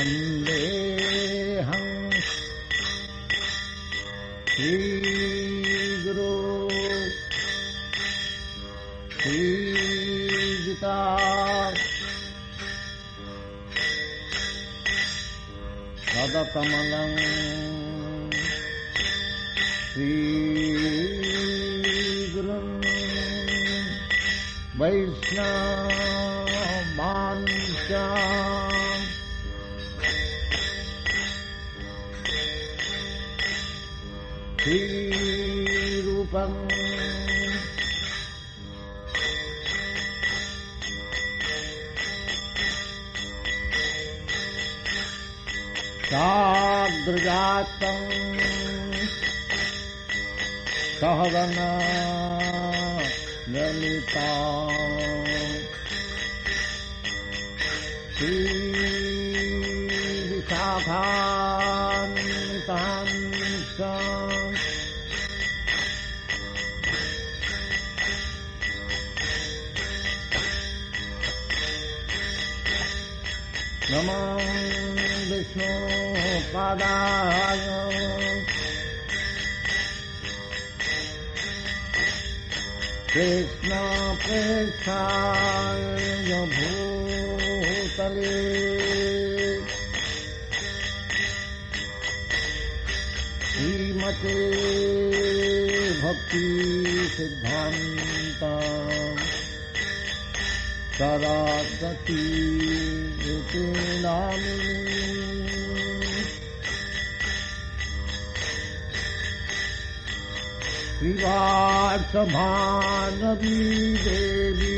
वन्देऽहं श्रीगुरो श्रीयुता पदकमलं श्रीगुरुं वैष्णवांश्च श्रीरूपं साग्रजातं सहगना ललिता श्रीविशाखान्वितांश्च नमो विष्णुपादाय कृष्णप्रेष्ठाय भूतले श्रीमते भक्तिसिद्धान्त सरस्वती इति नामिनी श्रीवासभानवी देवी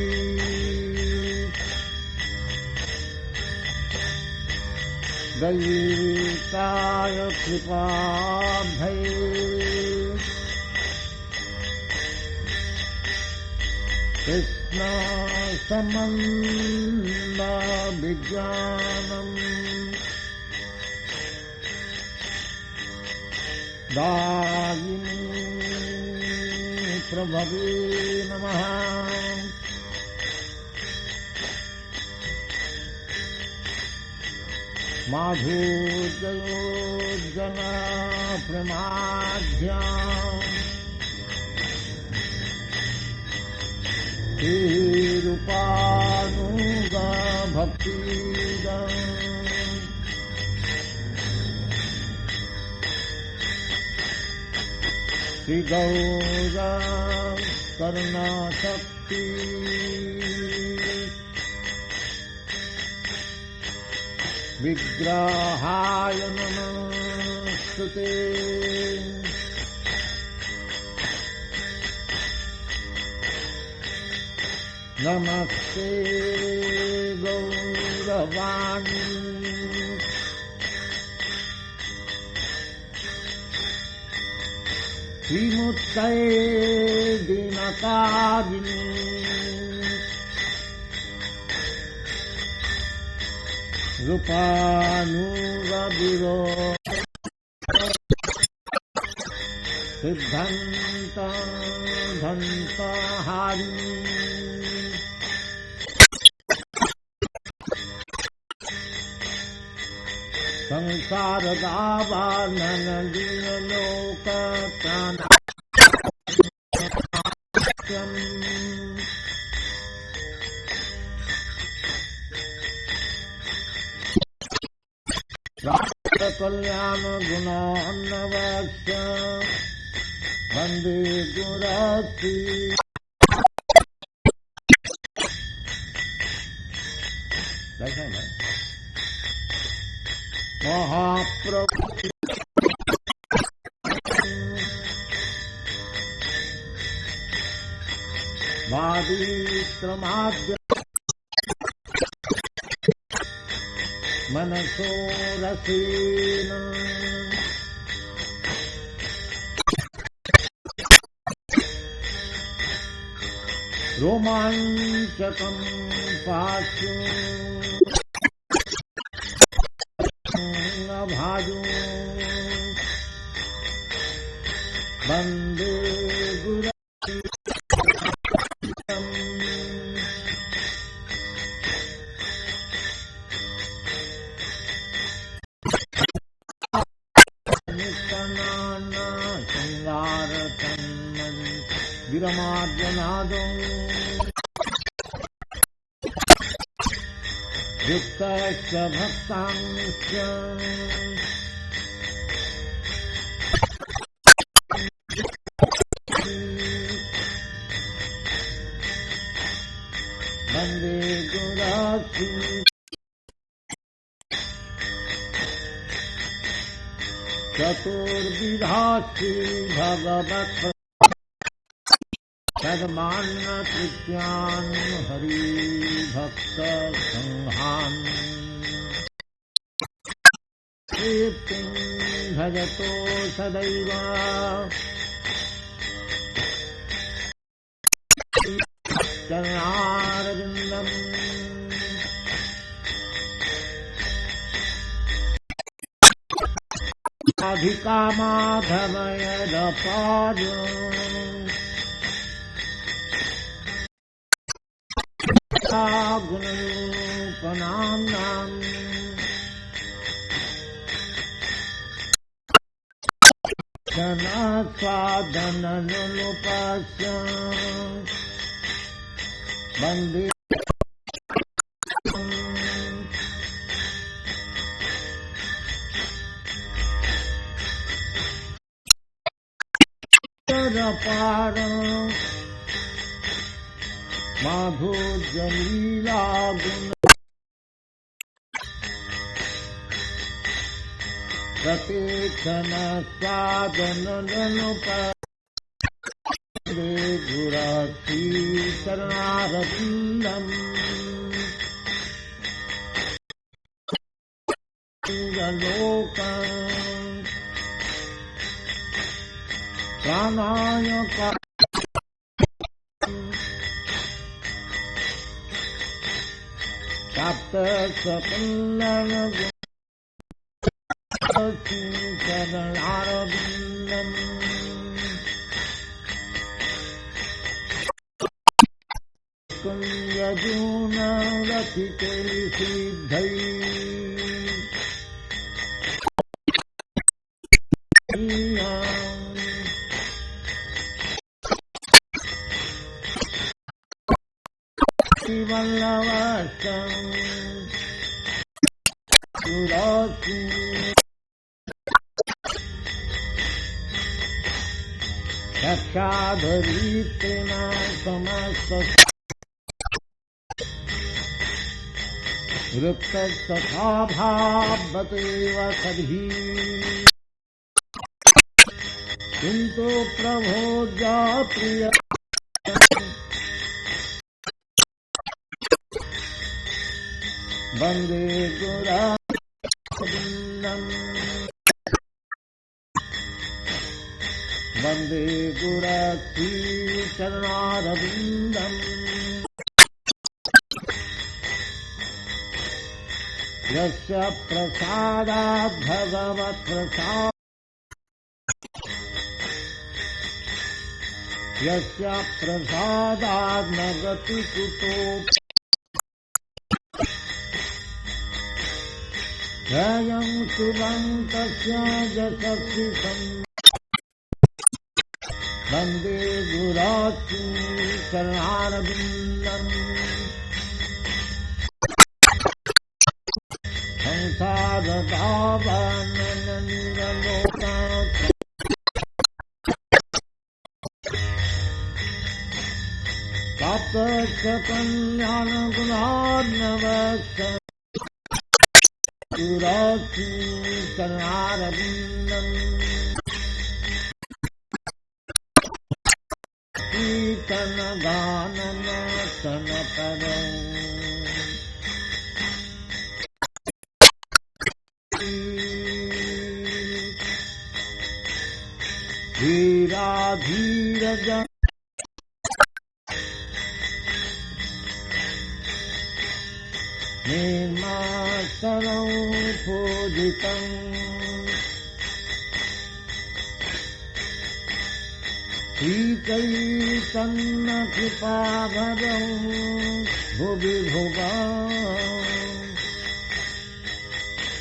दयिताय कृपाब्धये कृष्ण समन्द विज्ञानम् दायिनी प्रभवे नमः। माधुर्योज्जल प्रमाध्याम् श्रीरूपानुगा भक्तिदम् श्रीगौरा करुणाशक्ति विग्रहाय नमस्तुते। नमस्ते गौरवाणी श्रीमुक्तये दीनकारिणी रूपानुगविरो सिद्धान्त धन्तहारिणी संसार दावानन दीनलोक प्राणाख्यम् राष्ट्रकल्याण गुणान्नवक्ष वन्दे गुरश्री महाप्रभु वादीत्रमाद्य मनसो रसेन रोमाञ्चकं पाशु भाजो वन्दे गुरु साधुं युक्तश्च भक्तांश्च वन्दे गुरासि चतुर्विधास्ति भगवत् तन्मान्न कृत्यान् हरिभक्त संहान् कीर्तिं भजतो सदैव चरणारविन्दम् अधिका माधवयदपाद गुणरूपनाम्नाम् जनास्वादननुपस्य वन्दे पार माधुर्यलीला गुण प्रतीक्षण साधननुपदे गुरासी चरणारविन्दम् लोकम् प्राणाय प्राप्त सकलं चरणारविन्दम् कुञ्जजून रचिते सिद्धै वल्लभस्तम् सुरासि रक्षाधरीतेन समस्त वृत्तस्तथा भावतेव सद्भिः किन्तु प्रभो प्रिय वन्दे गुरारविन्दम् वन्दे गुरासी चरणारविन्दम् यस्य प्रसादात् भगवत्प्रसाद यस्य प्रसादात् न गति कुतो जयं शुभं तस्य यशस्वितं वन्दे गुरासी चरणारविन्दम् संसारभावननिरलोकात् प्राप्तस्य कल्याणगुणार्णवस्य गुरासी चरणारविन्दम् कीर्तन गानन तनपरम् धीरा धीरज निर्मासनं पूजितम् श्रीचैतन्य कृपाभरं भुवि भुवम्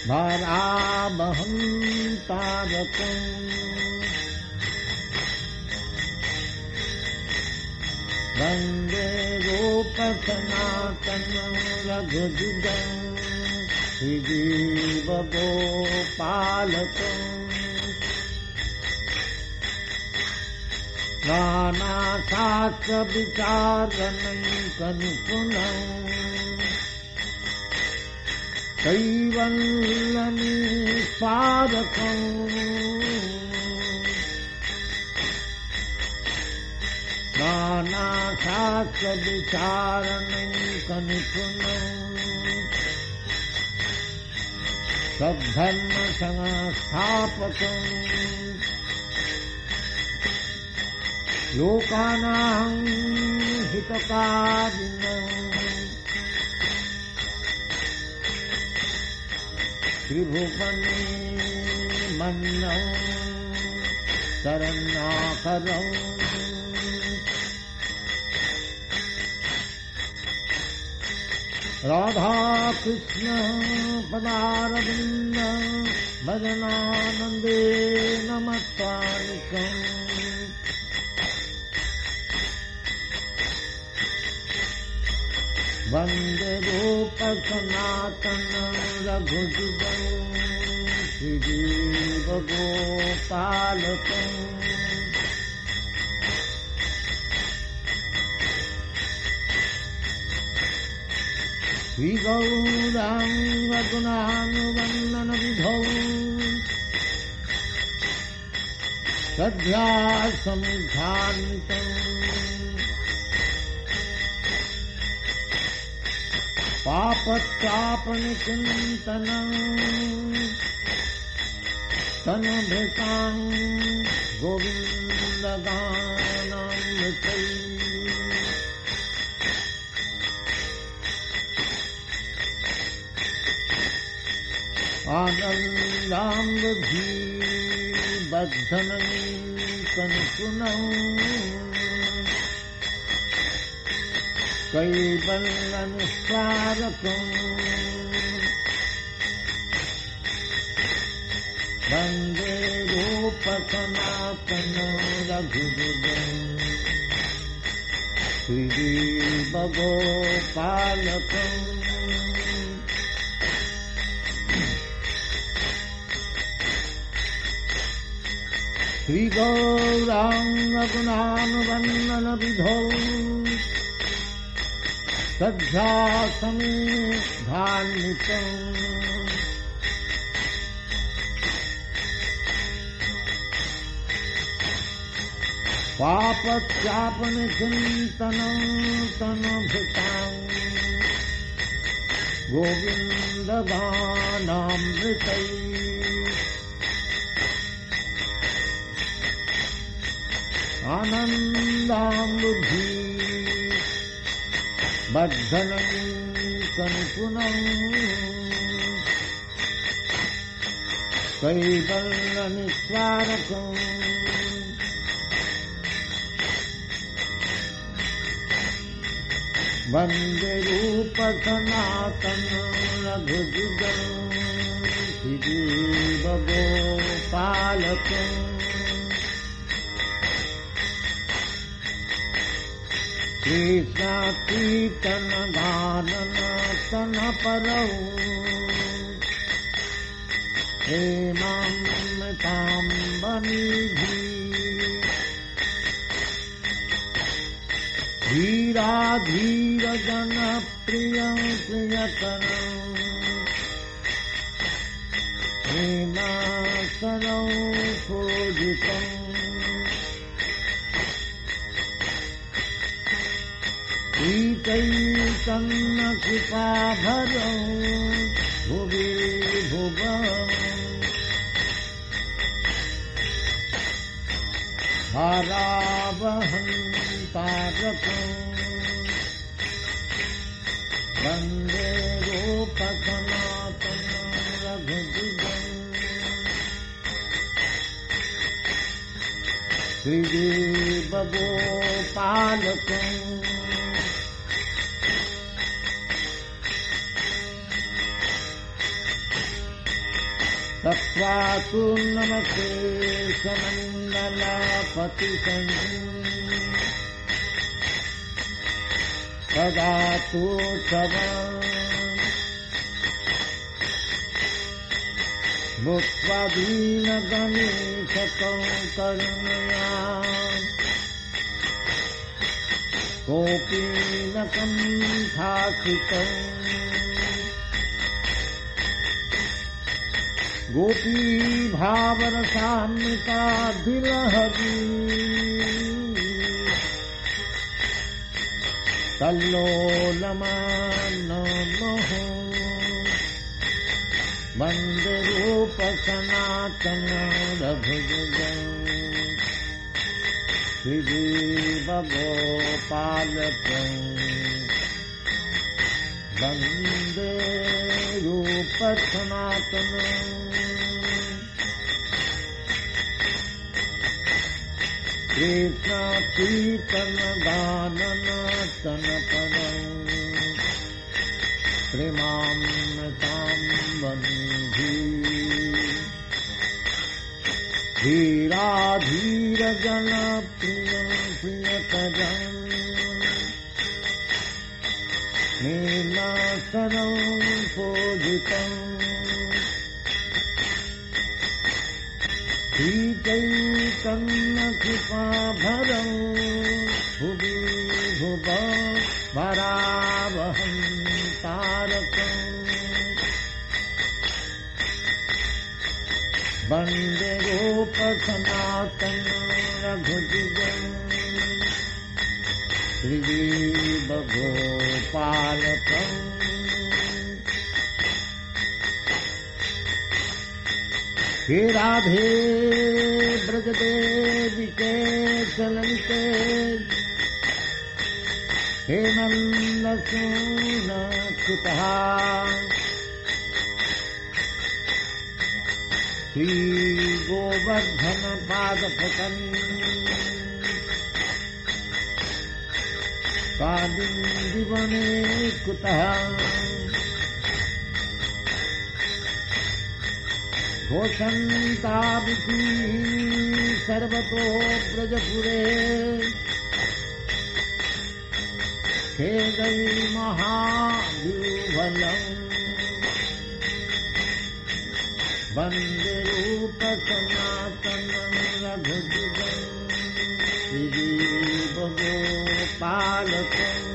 भारावहं तारकम् वन्दे गोपसनातनं रघुजुगं श्रीजीवगोपालकम् नानाशास्त्रविचारणैकनिपुणम् कैवल्यनिस्वारकम् नानाशास्त्रविचारणैकनिपुणम् सद्धर्मसंस्थापकम् लोकानां हितकारिणम् त्रिभुवने मन्नं शरणाकरम् राधा कृष्ण पदारविन्द भजनानन्दे नमस्तानिकम् वन्दे गोपसनातनं रघुजुगं श्रीजीवगोपालकम् श्रीगौराङ्गगुणानुवर्णनविधौ श्रद्धासमुद्धान्वितम् पापत्रापणचिन्तनम् तनुभृतां गोविन्दगानामृतैः आनन्दाम्बुधिबद्धनैकनिपुणम् कैवल्यनिस्वारकम् वन्दे गोपसनातनं रघुजुगं श्रीजीवगोपालकम् श्रीगौराङ्गगुणानुवर्णनविधौ श्रद्धासमुद्धान्वितम् पापत्रापणचिन्तनं तनुभृतां गोविन्दगानामृतैः आनन्दाम्बुधि बद्धनैकनिपुणम् कैवल्यनिस्वारकम् वन्दे रूपसनातनं रघुजुगं श्रीजीवगोपालकम् कृष्णकीर्तनगाननतनपरौ हेमामृताम्बनिधि धीराधीरजनप्रियं प्रियतरम् हेमासनौ पूजितम् श्रीचैतन्यकृपाभरं भुवि भुवम् भारावहं तारकम् वन्दे गोपसनातनं रघुजुगं श्रीजीवगोपालकम् तत्त्वातु नमस्ते समन्दलपतिसं सदा तु तव भूत्वा दीनगणेशतं करुणया कोऽपि न कण्ठाकृतं गोपी भावरसामृताभिलहरी तल्लोलमानमोह वन्दे रूपसनातन रघुजगं श्रीजीवगोपालकं वन्दे रूपसनातनं कृष्ण कीर्तन गाननतनपदं प्रेमामृतां वन्धि धीरा धीर जन प्रिय प्रियतरं नीलाचलं पूजितं श्रीचैतन्यकृपाभरं भुवि भुवः वरावहं तारकम् वन्दे रूपसनातनं रघुजगं श्रीजीवगोपालकम् हे राधे ब्रजदेवी के चलन्ते हे नन्दसूनसुतः श्रीगोवर्धन पादपकं कालिन्दीवने कुतः घोषन्ताभिः सर्वतो ब्रजपुरे खेदै महाव्यूहलम् वन्दे रूपसनातनं रघुजगं श्रीजीवगोपालकम्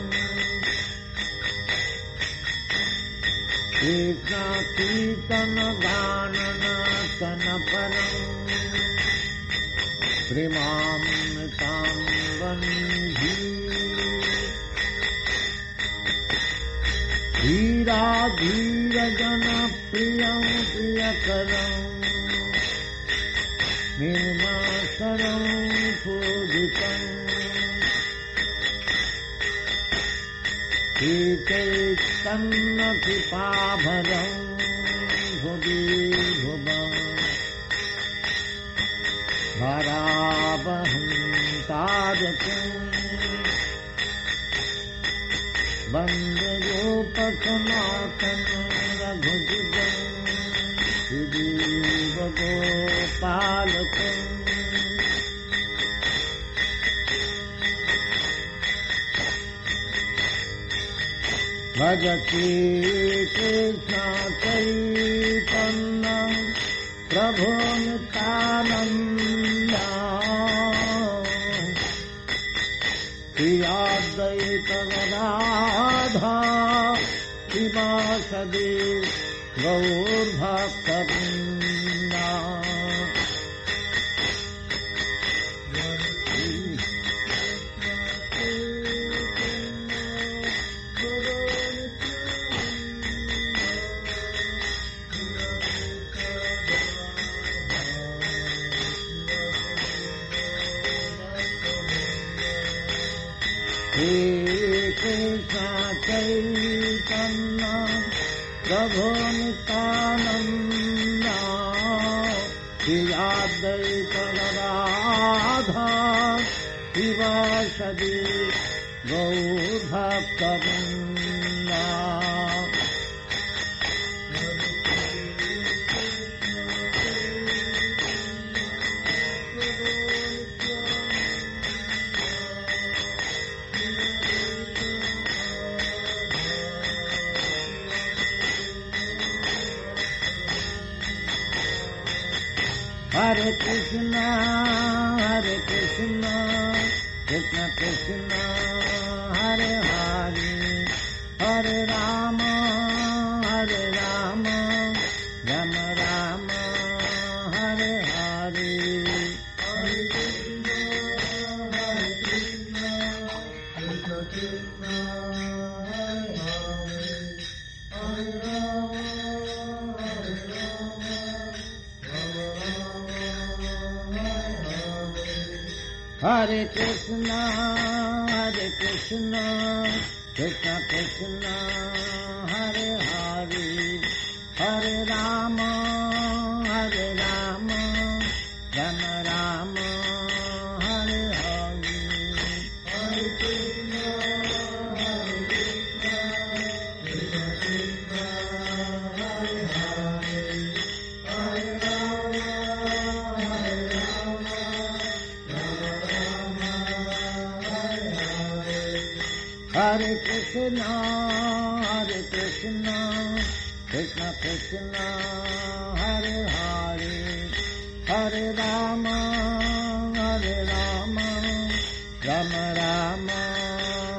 कृष्णकीर्तनगाननतनपरं प्रेमामृतां वन्धि धीरा धीर जन प्रियं प्रियकरं निर्मलकरं पूजितं श्रीचैतन्यकृपाभरं भुवि भुवः वरावहं तारकम् वन्दे रूपसनातनं रघुजगं श्रीजीवगोपालकम् भज श्रीकृष्ण चैतन्यं प्रभु Nityanand Shri Advaita Gadadhar श्रीवासदि गौरभक्तवृन्द Krishna Chaitanya Prabhu Nityananda Shri Advaita Gadadhar Shivasadi Gaur Bhakta-vrinda. Hare Krishna, Krishna Krishna, Hare Hare, Hare Rama, Rama Rama, Hare Hare. Hare Krishna, Krishna Krishna, Hare Hare, Hare Rama, Hare Krishna, Krishna Krishna, Hare Hare, Hare Rama, Rama Rama, Hare Hare. Hare Krishna, Krishna Krishna, Hare Hare, Hare Rama,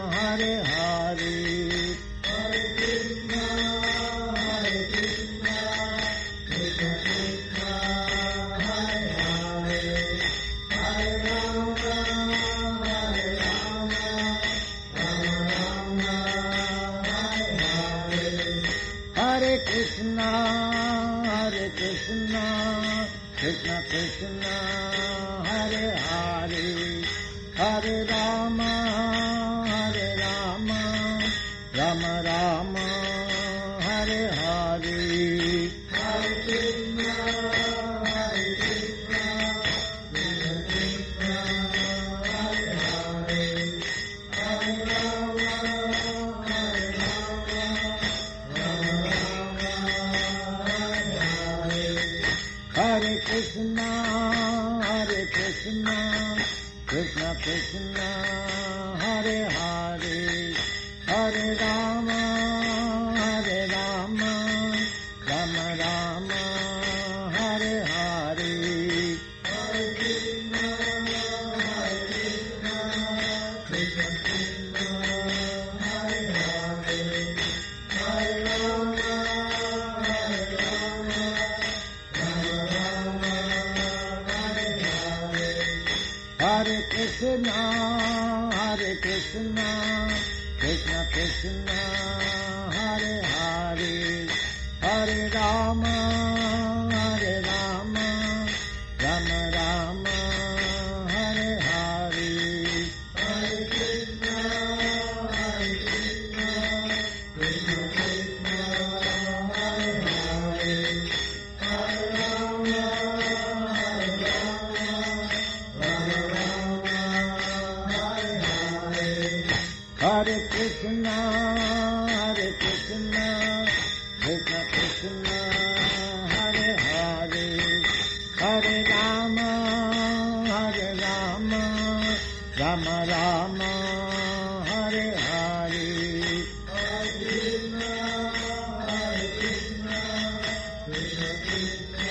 Hare Krishna, Krishna Krishna, Hare Hare, Hare Rama, Rama Rama, Hare Hare. Hare Krishna, Krishna Krishna, Hare Hare, Hare Rama, Hare Krishna, Krishna Krishna, Hare Hare, Hare Rama, Rama Rama, Hare Hare. Hare Krishna, Krishna Krishna, Hare Hare, Hare Rama, Hare Krishna, Krishna Krishna, Hare Hare, Hare Rama, Rama Rama, Hare Hare. Hare Krishna, Krishna Krishna, Hare Hare, Hare Rama, Hare Krishna, Krishna Krishna, Hare Hare, Hare Rama, Rama Rama, Hare Hare. Hare Krishna, Krishna Krishna, Hare Hare, Hare Rama, Hare Krishna, Krishna Krishna, Hare Hare, Hare Rama, Rama Rama, Hare Hare. Hare Krishna, Krishna Krishna,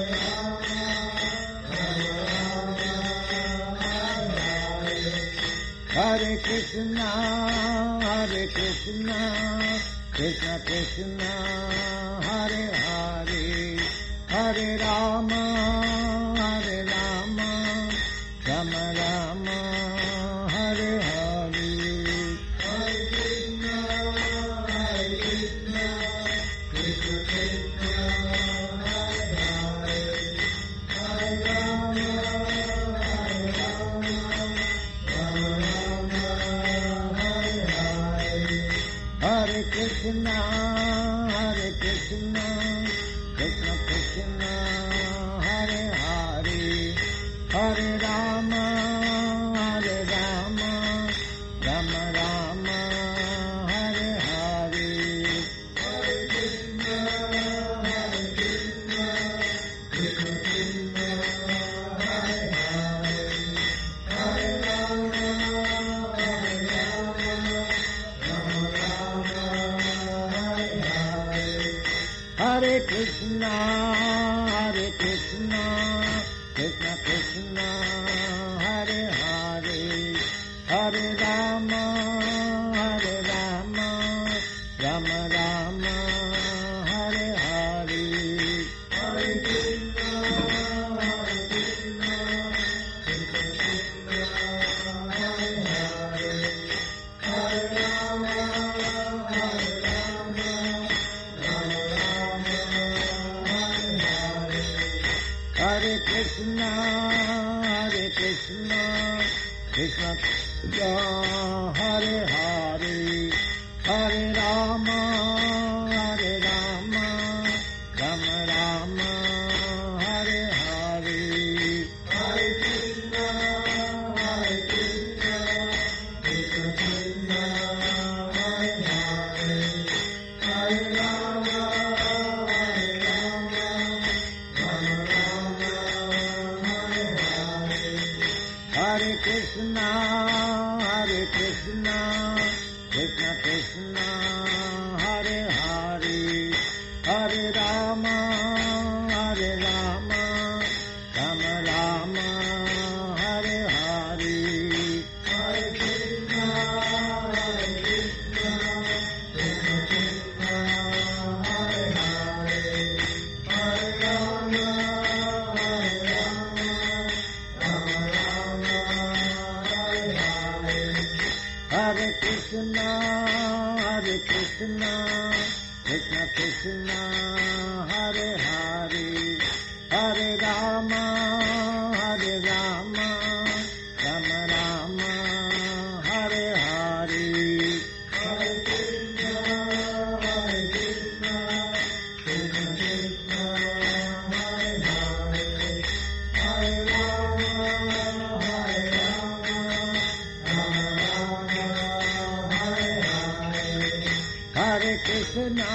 Hare Hare, Hare Rama, Hare Krishna, Krishna Krishna, Hare Hare, Hare Rama, Rama Rama, Hare Hare. Hare Krishna, Krishna Krishna, Hare Hare, Hare Rama, Hare Krishna, Krishna Krishna, Hare Hare, Hare Rama, Rama Rama, Hare Hare. Hare Krishna, Krishna Krishna, Hare Hare, Hare Rama, Rama Rama, Hare Hare. Krishna, Hare Krishna, Krishna Krishna, Hare Hare, Hare Rama, Hare Rama, Rama Rama, Hare Hare, Hare Krishna, Hare Krishna, Krishna Krishna, Hare Hare, Hare Rama, Hare Rama, Rama Rama, Hare Hare, Hare Krishna, Hare Krishna, Krishna Krishna, Hare Hare, Hare Rama, Hare Rama, Rama Rama, Hare Hare, Hare Krishna, Hare Krishna, Krishna Krishna, Hare Hare, Hare Rama, Hare Rama, Rama Rama, Hare Hare, Hare Krishna, Hare Krishna, Krishna Krishna, Hare Hare, Hare Rama, Hare Rama, Rama Rama, Hare Hare, Hare Krishna, Hare Krishna, Krishna Krishna, Hare Hare, Hare Rama, Hare Rama, Rama Rama, Hare Hare, Hare Krishna,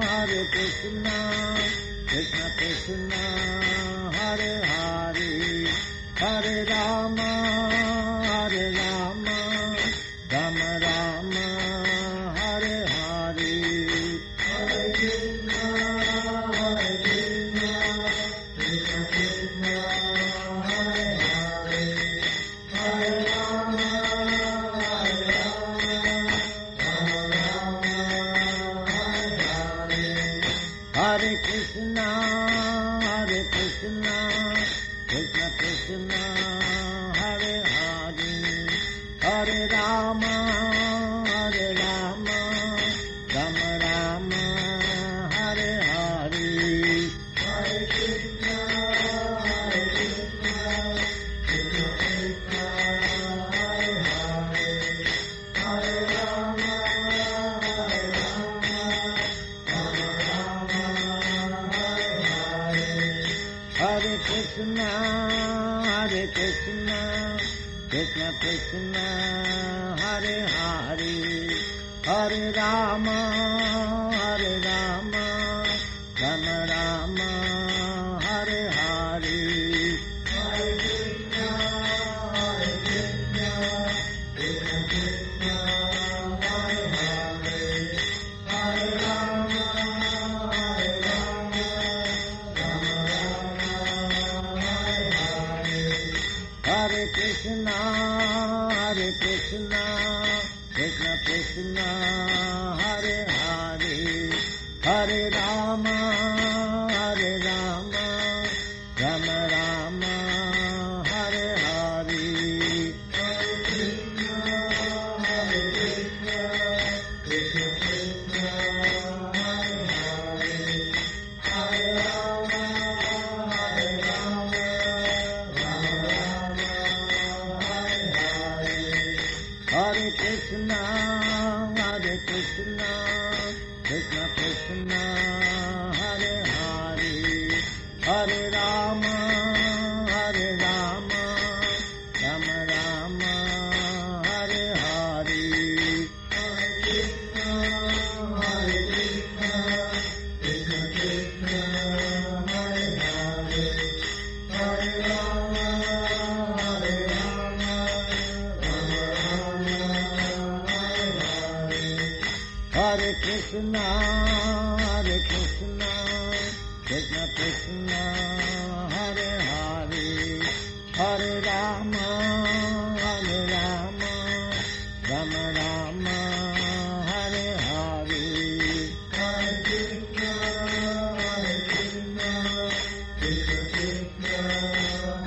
Hare Krishna, Krishna Krishna, Hare Hare, Hare Rama, Hare Rama, Rama Rama, Hare Hare, Hare Krishna, Hare Krishna, Krishna Krishna, Hare Hare, Hare Rama, Hare Rama, Rama Rama, Hare Hare, Hare Krishna, Hare Krishna, Krishna Krishna, Hare Hare, Hare Rama, Hare Rama, Rama Rama, Hare Hare, Hare Krishna, Hare Krishna, Krishna Krishna, Hare Hare, Hare Rama, Hare Rama, Rama Rama, Hare Hare, Hare Krishna, Hare Krishna, Krishna Krishna, Hare Hare, Hare Rama, Hare Rama, Rama Rama, Hare Hare, Hare Krishna, Hare Krishna, Krishna Krishna, Hare Hare, Hare Rama, Hare Rama, Rama Rama, Hare Hare, Hare Krishna, Hare Krishna, Krishna Krishna, Hare Hare, Hare Rama, Hare Rama, Rama Rama, Hare Hare, Hare Krishna, Hare Krishna, Krishna Krishna, Hare Hare, Hare Rama, Hare Rama, Rama Rama, Hare Hare, Hare Krishna, Hare Krishna, Krishna Krishna, Hare Hare, Hare Rama, Hare Rama, Rama Rama, Hare Hare, Hare Krishna, Hare Krishna, Krishna Krishna, Hare Hare, Hare Rama, Hare Rama, Rama Rama, Hare Hare, Hare Krishna, Hare Krishna, Krishna Krishna, Hare Hare, Hare Rama, Hare Rama, Rama Rama, Hare Hare, Hare Krishna, Hare Krishna, Krishna Krishna,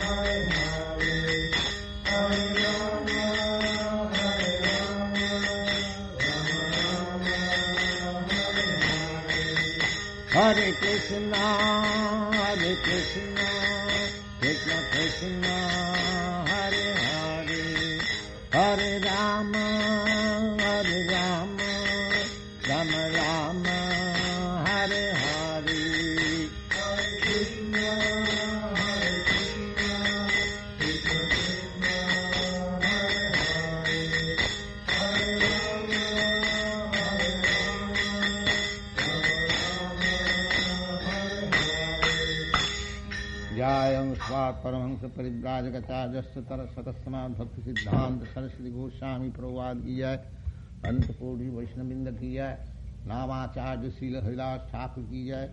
Hare Hare, Hare Rama, Hare Rama, Rama Rama, Hare Hare, Hare Krishna, Hare Krishna, Krishna Krishna Hare Hare Hare Rama Hare Rama Rama Rama Hare Hare Hare Krishna Hare Krishna Krishna Krishna Hare Hare Hare Rama Hare Rama Rama Rama Hare Hare Jayam Svat Paramahansa Parivrajakacharyasya Saraswatastamaad Bhakti Siddhanta Saraswati Goswami Prabhupada ki jai, Antapodi Vaishnavinda ki jai, Namacharya Srila Haridas Thakur ki jai,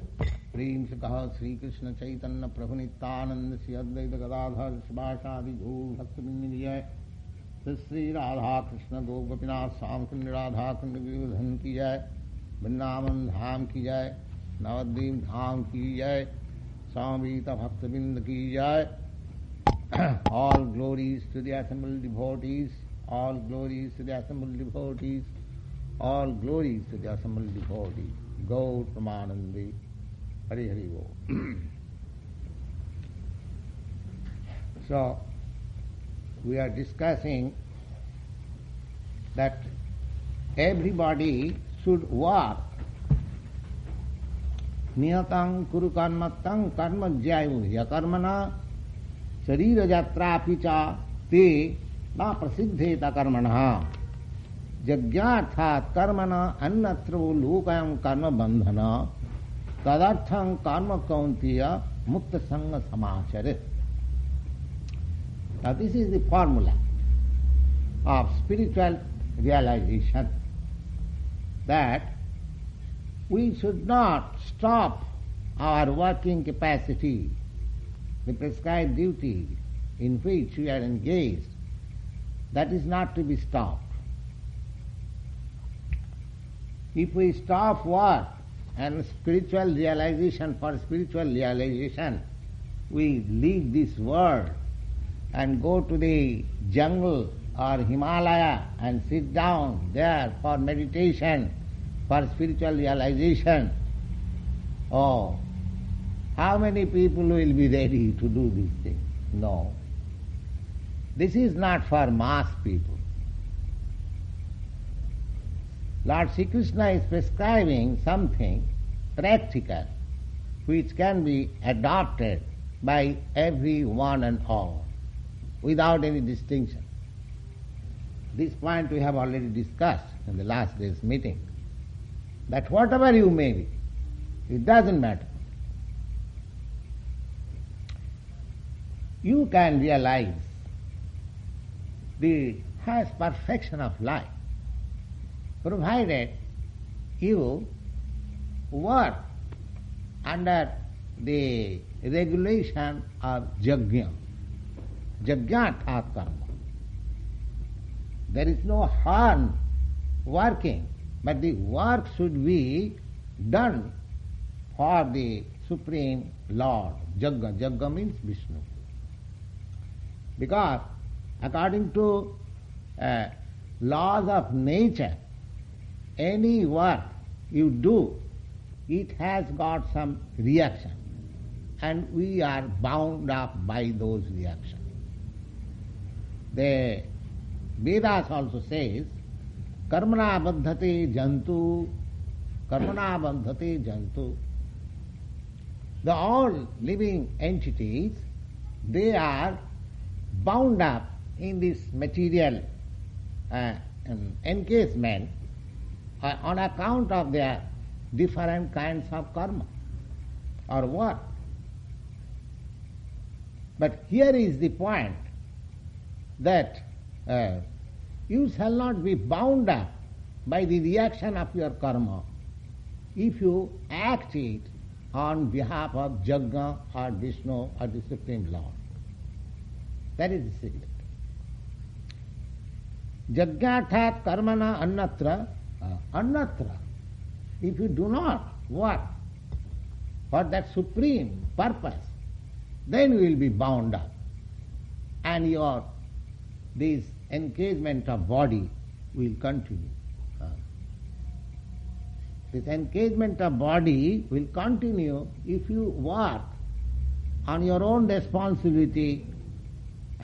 Prem se kaha Sri Krishna Chaitanya Prabhu Nityananda Sri Advaita Gadadhar Sivasadi Gaur Bhaktivinoda ki jai, Sri Radha Krishna Gopinath Samkund Radha Kund Giridharan ki jai, Vrindavan Dham ki jai, Navadvip Dham ki jai, Samvita Bhaktivinoda ki jai. All glories to the assembled devotees, all glories to the assembled devotees, all glories to the assembled devotees. Gaur Pramanandi, Hari Hari Bo. So, we are discussing that everybody should work. Niyatang kuru karmatang karma jyayu yakarmana Sharira jatra picha te na prasiddheta karmana jagyarthat karmana annatro lokayam karma bandhana tadartham karma kauntiya mukta sanga samachare. Now this is the formula of spiritual realization, that we should not stop our working capacity, the prescribed duty in which we are engaged. That is not to be stopped. If we stop work and spiritual realization, for spiritual realization, we leave this world and go to the jungle or Himalaya and sit down there for meditation, for spiritual realization. Oh, how many people will be ready to do these things? No. This is not for mass people. Lord Sri Krishna is prescribing something practical which can be adopted by every one and all without any distinction. This point we have already discussed in the last day's meeting, that whatever you may be, it doesn't matter. You can realize the highest perfection of life, provided you work under the regulation of jagya, jagyarthat karma. There is no harm working, but the work should be done for the Supreme Lord. Jagga. Jagga means Vishnu. Because according to laws of nature, any work you do, it has got some reaction, and we are bound up by those reactions. The Vedas also says, karmana bandhate jantu, karmana bandhate jantu. The all living entities, they are bound up in this material encasement on account of their different kinds of karma or work. But here is the point, that you shall not be bound up by the reaction of your karma if you act it on behalf of Jagga or Vishnu or the Supreme Lord. That is the secret. Jagyarthat karmana annatra. Annatra. If you do not work for that supreme purpose, then you will be bound up, and this encasement of body will continue. This encasement of body will continue if you work on your own responsibility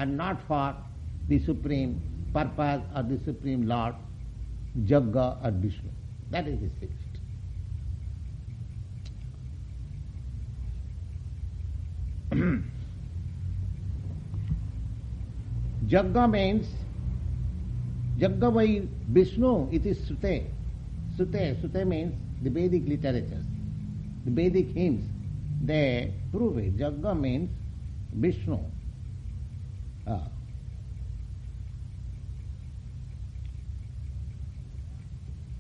and not for the supreme purpose or the supreme Lord, Jagga or Vishnu. That is the secret. Jagga means, Jagga by Vishnu, it is Sute. Sute means the Vedic literatures. The Vedic hymns, they prove it. Jagga means Vishnu.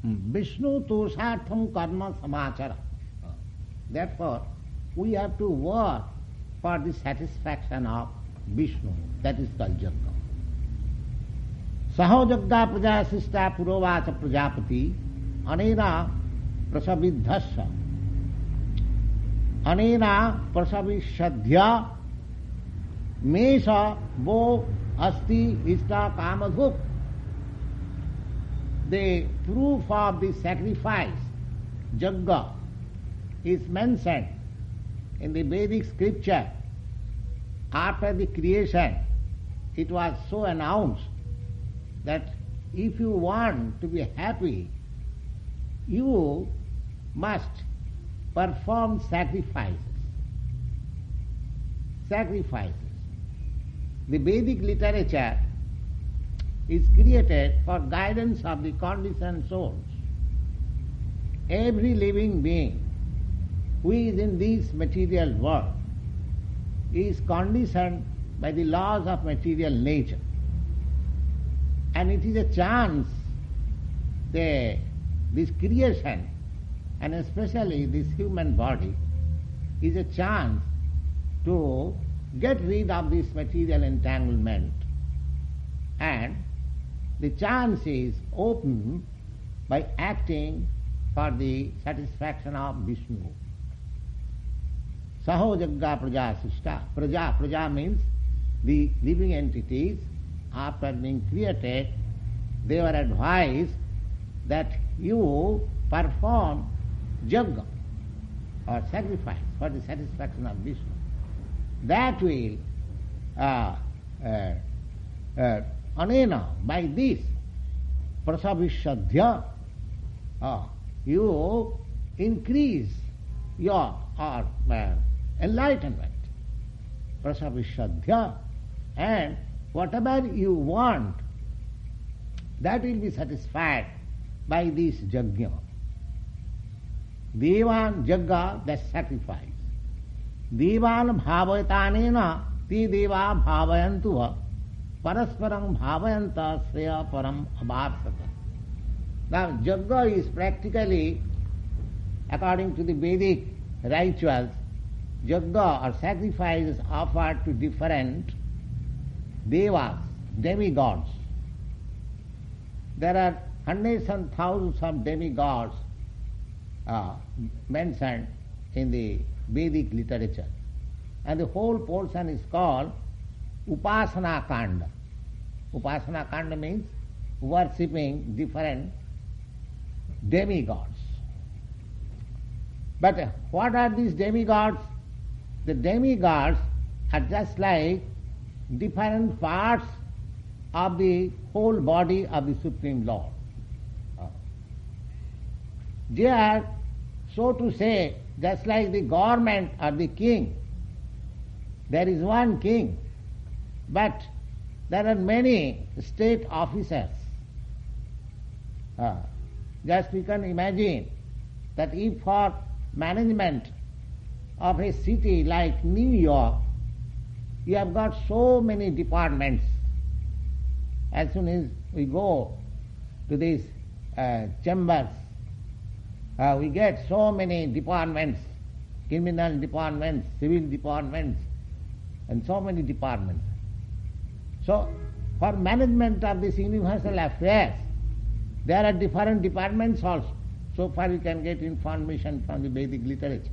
Vishnu Toshartham Karma Samachara. Therefore, we have to work for the satisfaction of Vishnu. That is called Jagga. Saho Jagga Praja Sista Purovacha Prajapati Anena Prasavidhasya Anena Prasavishaddhya Mesha Bo Asti Ista Kamadhup. The proof of the sacrifice, Jagga, is mentioned in the Vedic scripture. After the creation, it was so announced that if you want to be happy, you must perform sacrifices. Sacrifices. The Vedic literature is created for guidance of the conditioned souls. Every living being who is in this material world is conditioned by the laws of material nature. And it is a chance, this creation, and especially this human body, is a chance to get rid of this material entanglement. And the chance is open by acting for the satisfaction of Vishnu. Saho Jagga Praja Sista. Praja means the living entities, after being created, they were advised that you perform Jagga or sacrifice for the satisfaction of Vishnu. That will anena, by this, prasavishadhya, you increase your enlightenment. Prasavishadhya, and whatever you want, that will be satisfied by this jagya. Devan jagga, that sacrifice. Devan bhavayatanena, te deva bhavayantuha, parasparam bhavayanta sreya param abharsata. Now, jagga is practically, according to the Vedic rituals, jagga or sacrifice is offered to different devas, demigods. There are hundreds and thousands of demigods mentioned in the Vedic literature. And the whole portion is called Upasana Kanda. Upasana Kanda means worshipping different demigods. But what are these demigods? The demigods are just like different parts of the whole body of the Supreme Lord. They are, so to say, just like the government or the king. There is one king, but there are many state officers. Just we can imagine that if for management of a city like New York, you have got so many departments. As soon as we go to these chambers, we get so many departments, criminal departments, civil departments, and so many departments. So, for management of this universal affairs, there are different departments also. So far we can get information from the Vedic literature.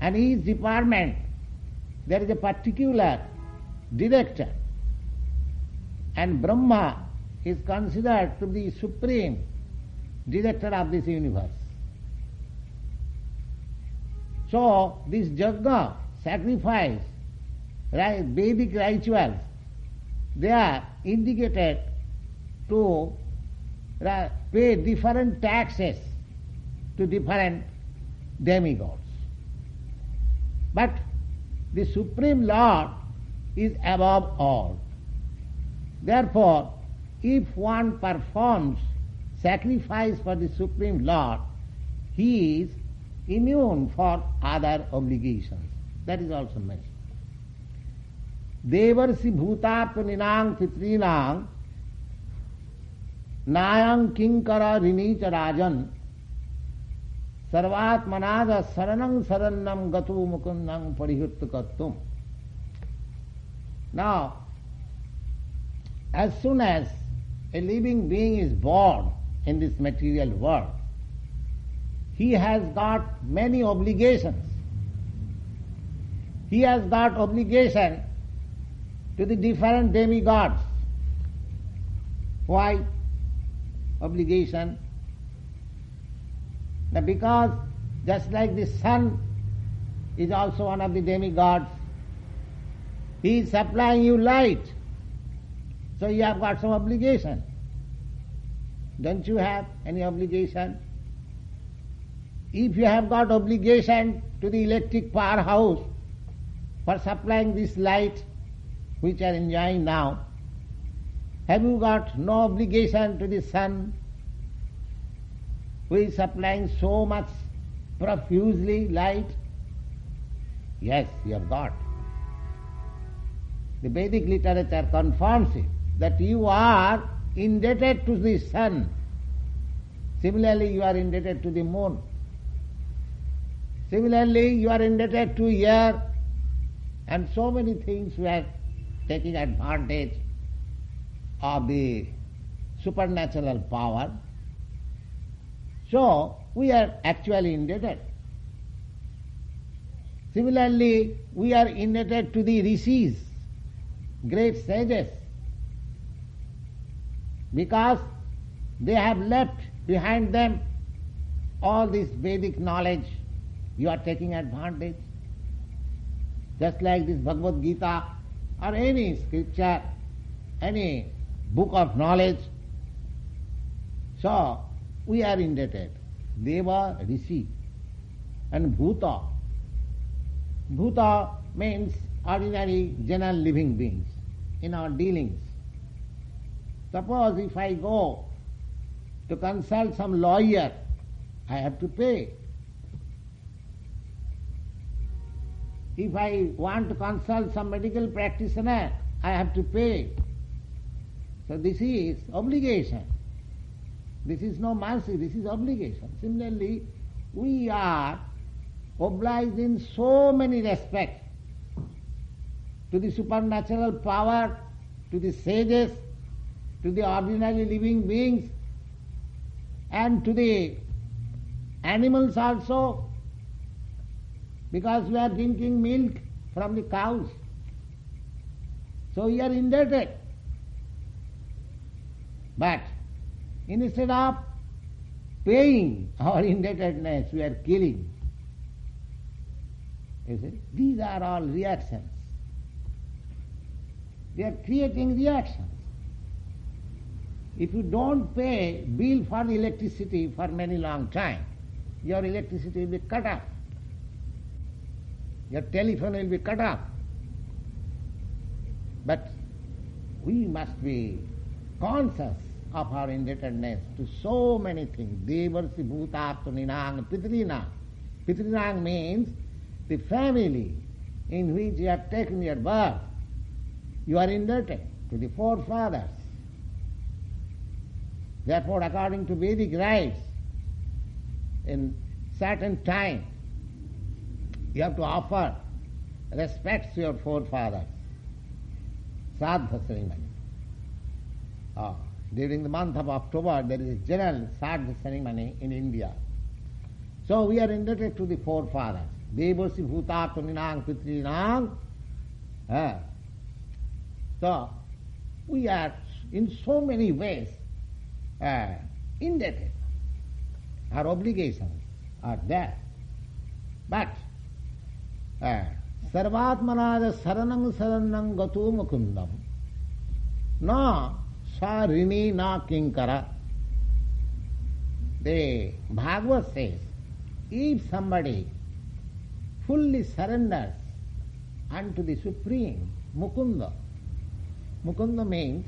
And each department, there is a particular director. And Brahma is considered to be the supreme director of this universe. So, this jagga, sacrifice, Vedic rituals, they are indicated to pay different taxes to different demigods. But the Supreme Lord is above all. Therefore, if one performs sacrifice for the Supreme Lord, he is immune for other obligations. That is also mentioned. Devarsi bhutatmaninang pitrinang nayang kinkara rinicha rajan sarvatmanada saranang sarannam gatu mukundang parihuttukattum. Now, as soon as a living being is born in this material world, he has got many obligations. He has got obligation to the different demigods. Why obligation? Now because just like the sun is also one of the demigods, he is supplying you light. So you have got some obligation. Don't you have any obligation? If you have got obligation to the electric powerhouse for supplying this light which you are enjoying now, have you got no obligation to the sun who is supplying so much profusely light? Yes, you have got. The Vedic literature confirms it, that you are indebted to the sun. Similarly, you are indebted to the moon. Similarly, you are indebted to air, and so many things we are taking advantage of the supernatural power. So, we are actually indebted. Similarly, we are indebted to the rishis, great sages, because they have left behind them all this Vedic knowledge. You are taking advantage. Just like this Bhagavad Gita or any scripture, any book of knowledge. So, we are indebted. Deva, Rishi, and Bhuta. Bhuta means ordinary, general living beings in our dealings. Suppose if I go to consult some lawyer, I have to pay. If I want to consult some medical practitioner, I have to pay. So this is obligation. This is no mercy, this is obligation. Similarly, we are obliged in so many respects to the supernatural power, to the sages, to the ordinary living beings, and to the animals also, because we are drinking milk from the cows. So we are indebted. But instead of paying our indebtedness, we are killing. You see? These are all reactions. We are creating reactions. If you don't pay bill for the electricity for many long time, your electricity will be cut off. Your telephone will be cut off. But we must be conscious of our indebtedness to so many things. Devarsi bhutatmaninang pitrinang. Pitrinang means the family in which you have taken your birth. You are indebted to the forefathers. Therefore, according to Vedic rites, in certain time, you have to offer respects to your forefathers. Sraddha ceremony. During the month of October, there is a general Sraddha ceremony in India. So we are indebted to the forefathers. Devarsi bhutatmaninang pitrinang. So we are in so many ways indebted. Our obligations are there. But Sarvatmanaja saranang saranang gatu mukundam. Na sa rini na kinkara. The Bhagavad says, if somebody fully surrenders unto the Supreme Mukunda, Mukunda means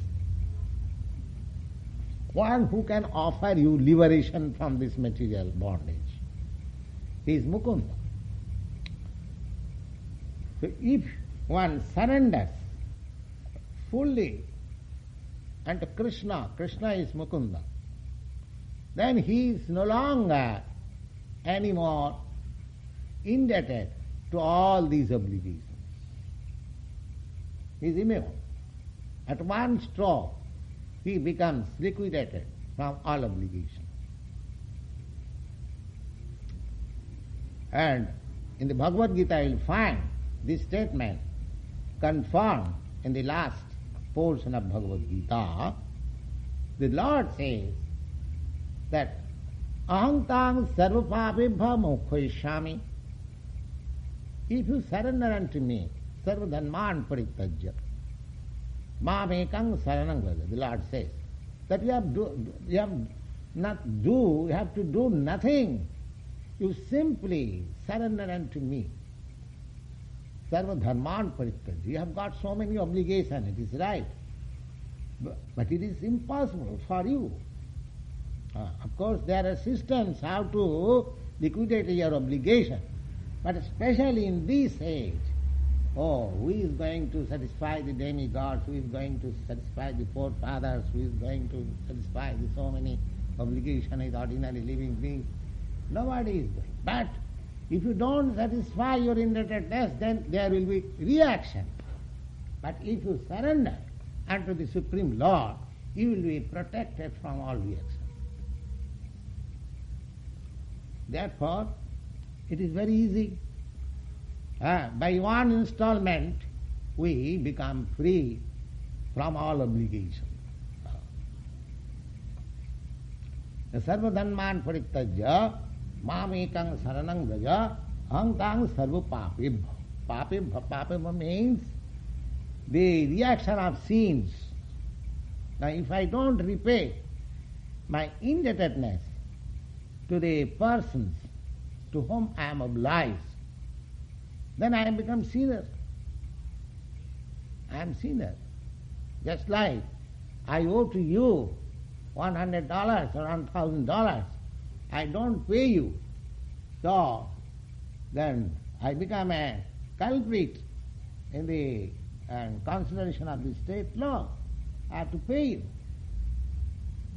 one who can offer you liberation from this material bondage. He is Mukunda. So if one surrenders fully unto Krishna, Krishna is Mukunda, then he is no longer anymore indebted to all these obligations. He is immune. At one stroke, he becomes liquidated from all obligation. And in the Bhagavad Gita you will find this statement confirmed in the last portion of Bhagavad Gita. The Lord says that aham tang sarvapapebha mokshaishyami. If you surrender unto me, sarvadharman parittajya, mamekang saranang vraja. The Lord says that you have to do nothing. You simply surrender unto me. Sarvadharman parittajya. You have got so many obligations, it is right. But it is impossible for you. Of course, there are systems how to liquidate your obligation. But especially in this age, who is going to satisfy the demigods, who is going to satisfy the forefathers, who is going to satisfy the so many obligations with ordinary living beings? Nobody is going. But if you don't satisfy your indebtedness, then there will be reaction. But if you surrender unto the Supreme Lord, you will be protected from all reaction. Therefore, it is very easy. By one installment, we become free from all obligation. Sarvadharman parittajya mamekang saranang vraja aham tang sarva papebha. Papebha means the reaction of sins. Now if I don't repay my indebtedness to the persons to whom I am obliged, then I have become sinner. I am sinner. Just like I owe to you $100 or $1,000, I don't pay you, so then I become a culprit in the consideration of the state law. I have to pay you.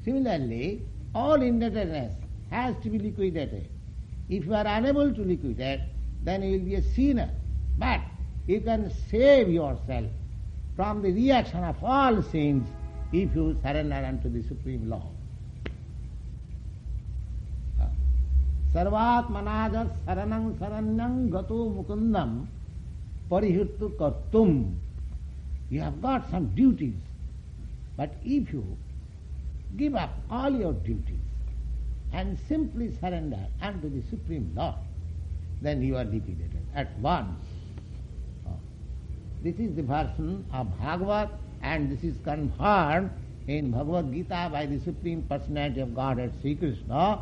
Similarly, all indebtedness has to be liquidated. If you are unable to liquidate, then you will be a sinner. But you can save yourself from the reaction of all sins if you surrender unto the Supreme Law. Sarvatmanaja saranang saranyang gato mukundam parihirtu kartum. You have got some duties, but if you give up all your duties and simply surrender unto the Supreme Lord, then you are liquidated at once. This is the version of Bhagavad, and this is confirmed in Bhagavad Gita by the Supreme Personality of Godhead, Sri Krishna,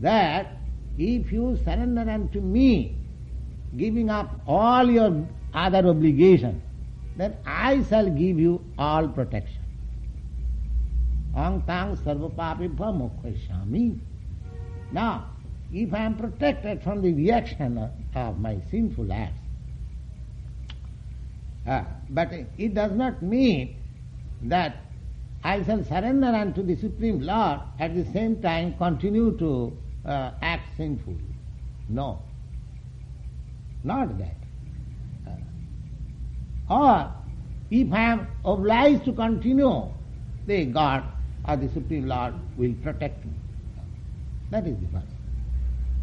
that if you surrender unto me, giving up all your other obligations, then I shall give you all protection. Aham tang sarva papebha mokshaishyami. Now, if I am protected from the reaction of my sinful acts, but it does not mean that I shall surrender unto the Supreme Lord at the same time continue to act sinfully. No, not that. Or if I am obliged to continue, the God or the Supreme Lord will protect me. That is the first.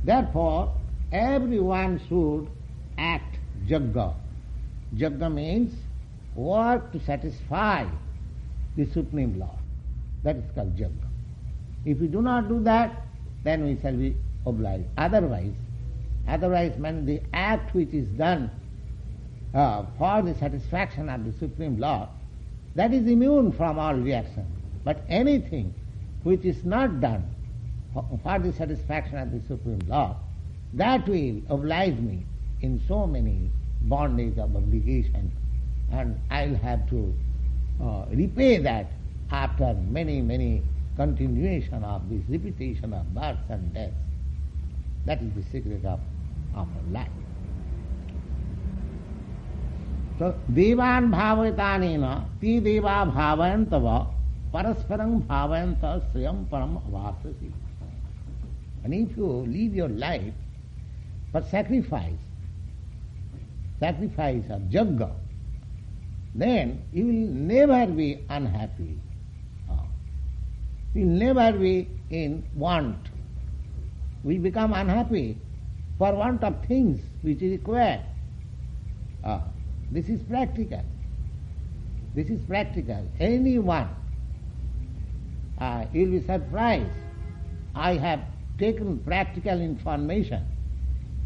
Therefore, everyone should act jagga. Jagga means work to satisfy the Supreme Lord. That is called jagga. If we do not do that, then we shall be obliged. Otherwise, when the act which is done for the satisfaction of the Supreme Lord, that is immune from all reaction. But anything which is not done for the satisfaction of the Supreme Lord, that will oblige me in so many bondage of obligation, and I'll have to repay that after many, many continuation of this repetition of birth and death. That is the secret of our life. So, devan bhavatanena ti deva bhavayantava parasparam bhavayanta sriyam param avasasi. And if you live your life for sacrifice of yajna, then you will never be unhappy. You will never be in want. We become unhappy for want of things which is required. This is practical. This is practical. Anyone, you will be surprised. I have taken practical information.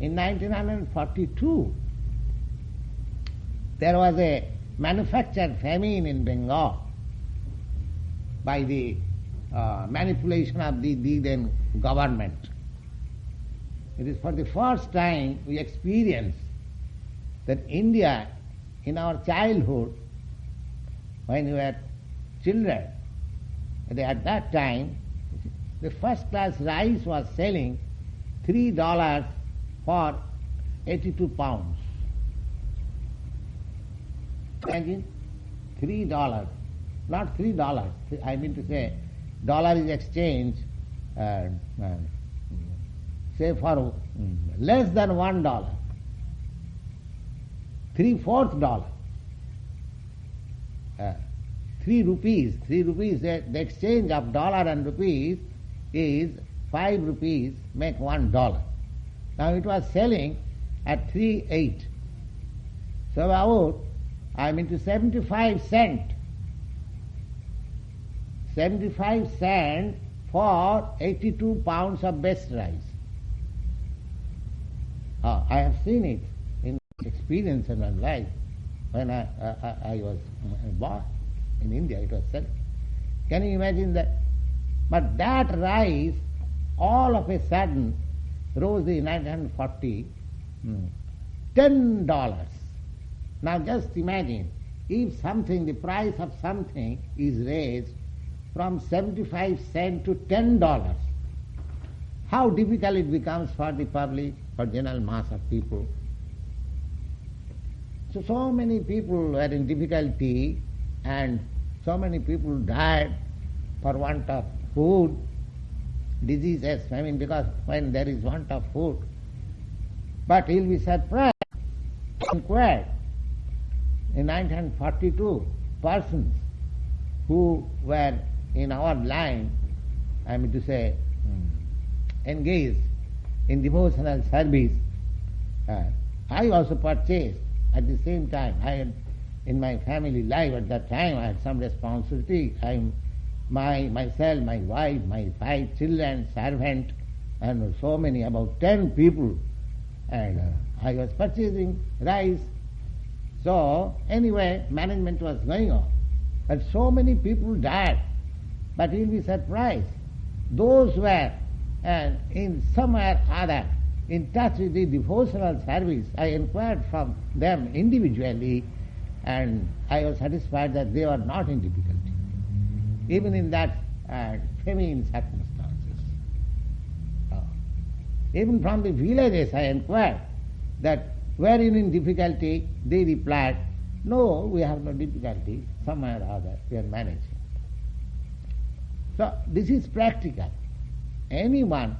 In 1942, there was a manufactured famine in Bengal by the manipulation of the then government. It is for the first time we experience that India, in our childhood, when we were children, at that time, the first class rice was selling $3 for 82 pounds. Imagine, $3, not $3. I mean to say, dollar is exchanged, say for less than $1, $3/4. 3 rupees. The exchange of dollar and rupees is 5 rupees make $1. Now it was selling at 3.8. So about, 75 cents. 75 cents for 82 pounds of best rice. I have seen it in experience in my life. When I was born in India, it was said. Can you imagine that? But that rice, all of a sudden, rose in 1940, $10. Now just imagine, if the price of something is raised from 75 cents to $10, how difficult it becomes for the public, for general mass of people. So many people were in difficulty, and so many people died for want of food, diseases, because when there is want of food. But you'll be surprised, inquired in 1942, persons who were in our line, engaged in devotional service. I also purchased at the same time. I had, in my family life at that time, I had some responsibility. Myself, my wife, my 5 children, servant, and so many, about 10 people. And I was purchasing rice. So anyway, management was going on. But so many people died. But you'll be surprised. Those were in some way or other in touch with the devotional service. I inquired from them individually, and I was satisfied that they were not in difficulty, even in that famine circumstances. Even from the villages I inquired that were you in difficulty? They replied, no, we have no difficulty, somewhere or other we are managing. So this is practical. Anyone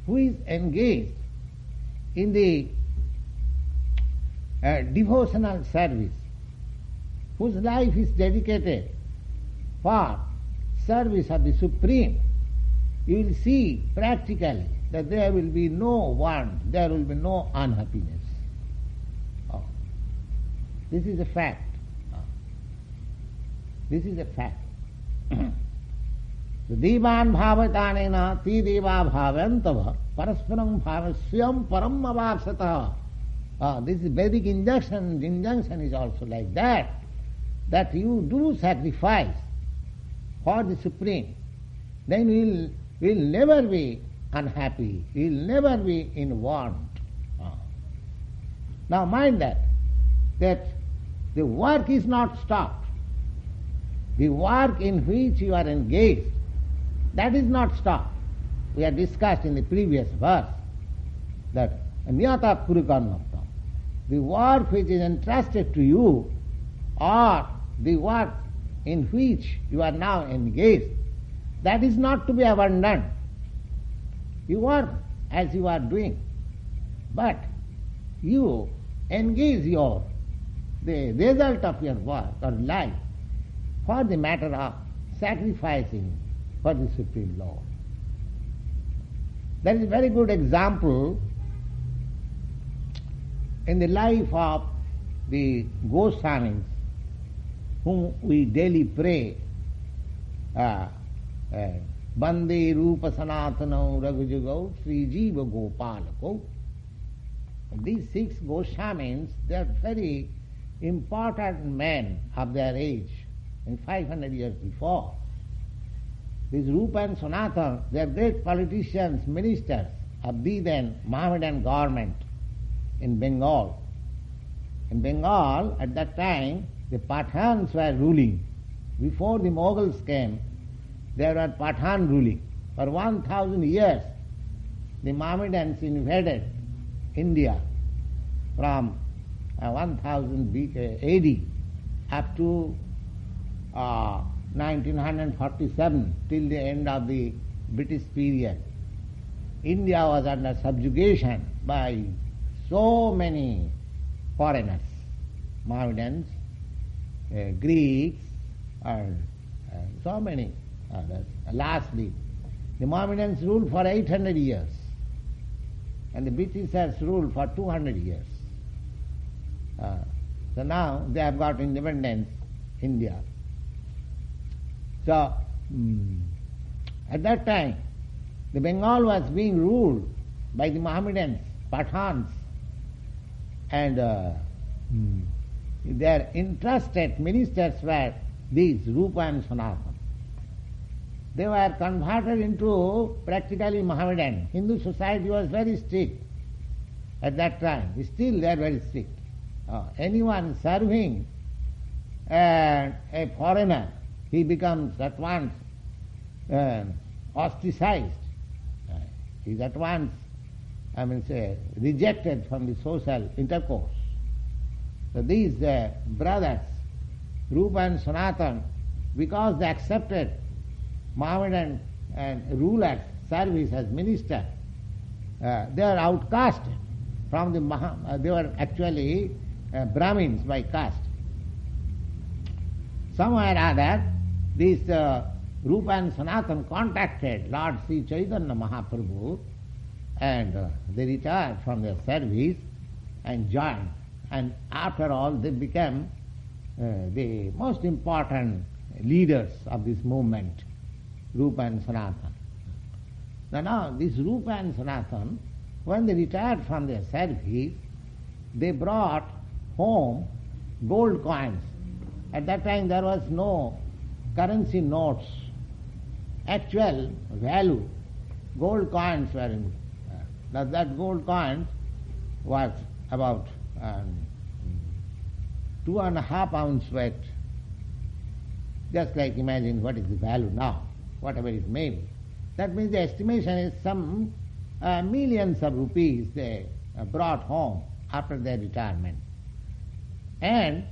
who is engaged in the devotional service, whose life is dedicated for service of the Supreme, you will see practically that there will be no want, there will be no unhappiness. This is a fact. This is a fact. Devan bhavatanena ti deva bhavantava parasparam bhavasyam param avasatah. This Vedic injunction is also like that you do sacrifice for the Supreme, then we'll never be unhappy, we'll never be in want. Now mind that the work is not stopped. The work in which you are engaged, that is not stopped. We have discussed in the previous verse that niyata kurukarmam. The work which is entrusted to you, or the work in which you are now engaged, that is not to be abandoned. You work as you are doing, but you engage the result of your work or life for the matter of sacrificing for the Supreme Lord. That is a very good example in the life of the Goswamis, whom we daily pray, Bande Rupa Sanatano Raghujagau Sri Jiva Gopalako. These 6 Goswamis, they are very important men of their age, in 500 years before. These Rupa and Sanatana, they are great politicians, ministers of the then Mohammedan government in Bengal. In Bengal, at that time, the Pathans were ruling. Before the Mughals came, there were Pathan ruling. For 1000 years, the Mohammedans invaded India from 1000 AD up to 1947, till the end of the British period. India was under subjugation by so many foreigners, Mohammedans, Greeks, and so many others. Lastly, the Mohammedans ruled for 800 years, and the Britishers ruled for 200 years. So now they have got independence, India. So, at that time, the Bengal was being ruled by the Mohammedans, Pathans, and their interested ministers were these Rupa and Sanatana. They were converted into practically Mohammedan. Hindu society was very strict at that time. Still they are very strict. Anyone serving a foreigner, he becomes at once ostracized. He is at once, rejected from the social intercourse. So these brothers, Rupa and Sanatana, because they accepted Mohammedan rulers' service as minister, they are outcasted from the they were actually Brahmins by caste. Somewhere or other, these Rupa and Sanatana contacted Lord Sri Chaitanya Mahaprabhu, and they retired from their service and joined. And after all, they became the most important leaders of this movement, Rupa and Sanatana. Now this Rupa and Sanatana, when they retired from their service, they brought home gold coins. At that time there was no currency notes. Actual value, gold coins were in. That gold coin was about 2.5 ounce weight. Just like imagine what is the value now, whatever it may be. That means the estimation is some millions of rupees they brought home after their retirement. And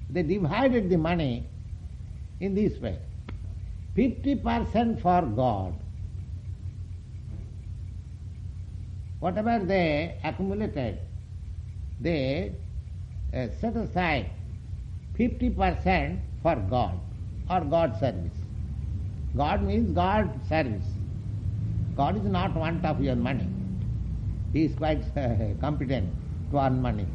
they divided the money in this way. 50% for God. Whatever they accumulated, they set aside 50% for God or God service. God means God service. God is not want of your money. He is quite competent to earn money.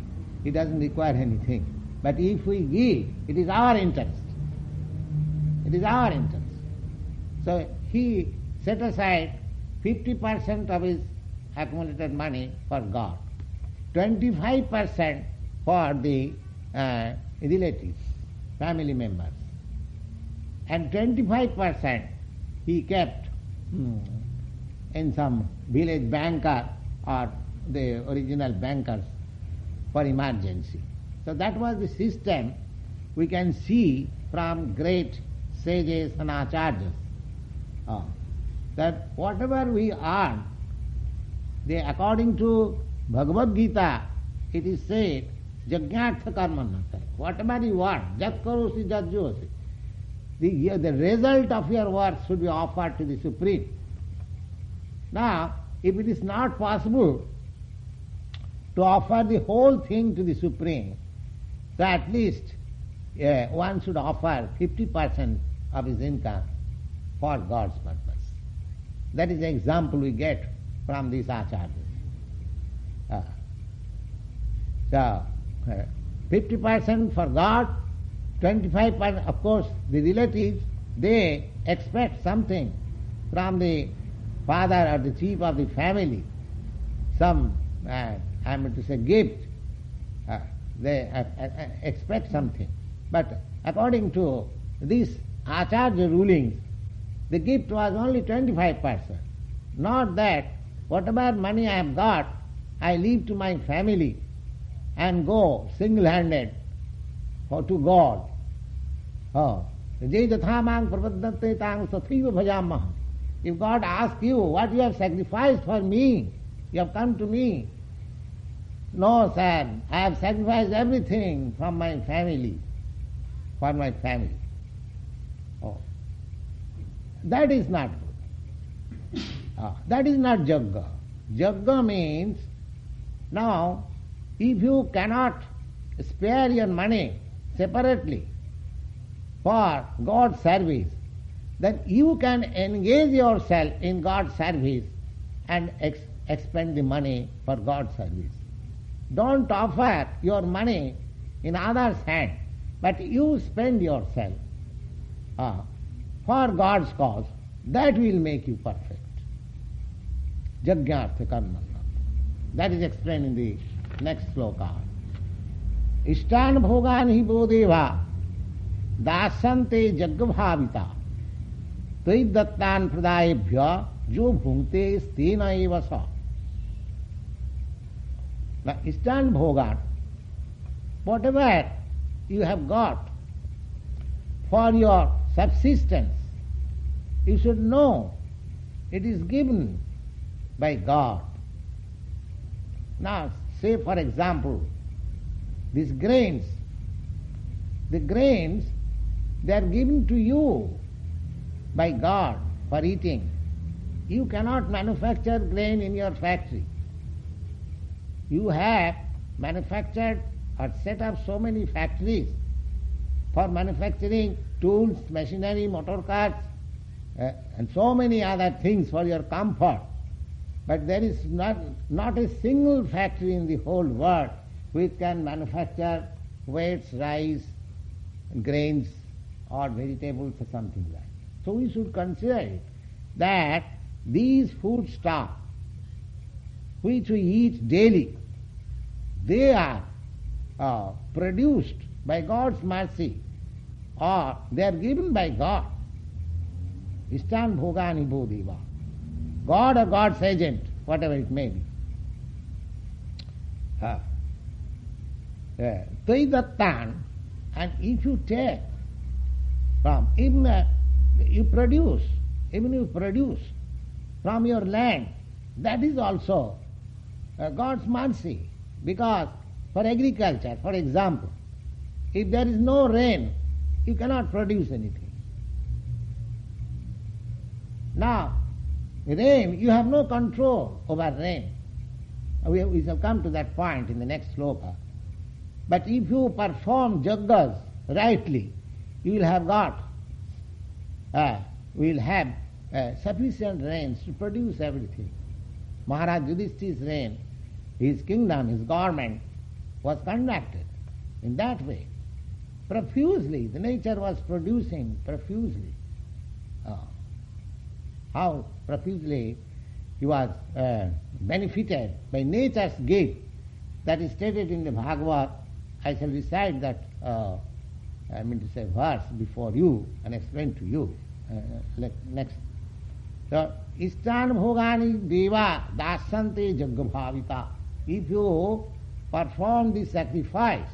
He doesn't require anything. But if we give, it is our interest. It is our interest. So he set aside 50% of his accumulated money for God. 25% for the relatives, family members, and 25% he kept in some village banker or the original bankers for emergency. So that was the system we can see from great sages and acharyas. That whatever we earn, according to Bhagavad Gita, it is said, Jagnartha karma. Whatever you earn, jat karosi jat josi. The result of your work should be offered to the Supreme. Now, if it is not possible to offer the whole thing to the Supreme, so at least one should offer 50% of his income for God's purpose. That is the example we get from these acharyas. So, 50% for God, 25%, of course, the relatives, they expect something from the father or the chief of the family, some, I am to say, gift. They expect something. But according to these acharya rulings, the gift was only 25%. Not that whatever money I have got, I leave to my family and go single-handed to God. If God asks you, what you have sacrificed for me, you have come to me. No, sir, I have sacrificed everything from my family, for my family. That is not good. That is not Jagga. Jagga means, now, if you cannot spare your money separately for God's service, then you can engage yourself in God's service and expend the money for God's service. Don't offer your money in others' hand, but you spend yourself for God's cause. That will make you perfect. Jagyartha karma. That is explained in the next sloka. Ishtan bhogan hi bodeva dasante jagbhavita tai dattan pradayebhya jo bhungte stena eva sa. Now, ishtan bhogan, whatever you have got for your subsistence, you should know it is given by God. Now, say for example, these grains, the grains, they are given to you by God for eating. You cannot manufacture grain in your factory. You have manufactured or set up so many factories for manufacturing tools, machinery, motor cars, and so many other things for your comfort. But there is not a single factory in the whole world which can manufacture wheats, rice, grains, or vegetables or something like that. So we should consider it that these foodstuffs which we eat daily, they are produced by God's mercy, or they are given by God. Ishtan bhogani bodhiva. God or God's agent, whatever it may be. Tai dattan, and if you take from, even you produce from your land, that is also God's mercy. Because for agriculture, for example, if there is no rain, you cannot produce anything. Now, rain, you have no control over rain. We shall come to that point in the next sloka. But if you perform jaggas rightly, you will have got, we will have sufficient rains to produce everything. Maharaj Yudhishthira's reign, his kingdom, his government was conducted in that way. Profusely, the nature was producing profusely. How profusely he was benefited by nature's gift. that is stated in the Bhagavad. I shall recite that, verse before you and explain to you. Next. So, Ishtan Bhogani Deva Dasante Jaggabhavita. If you perform this sacrifice,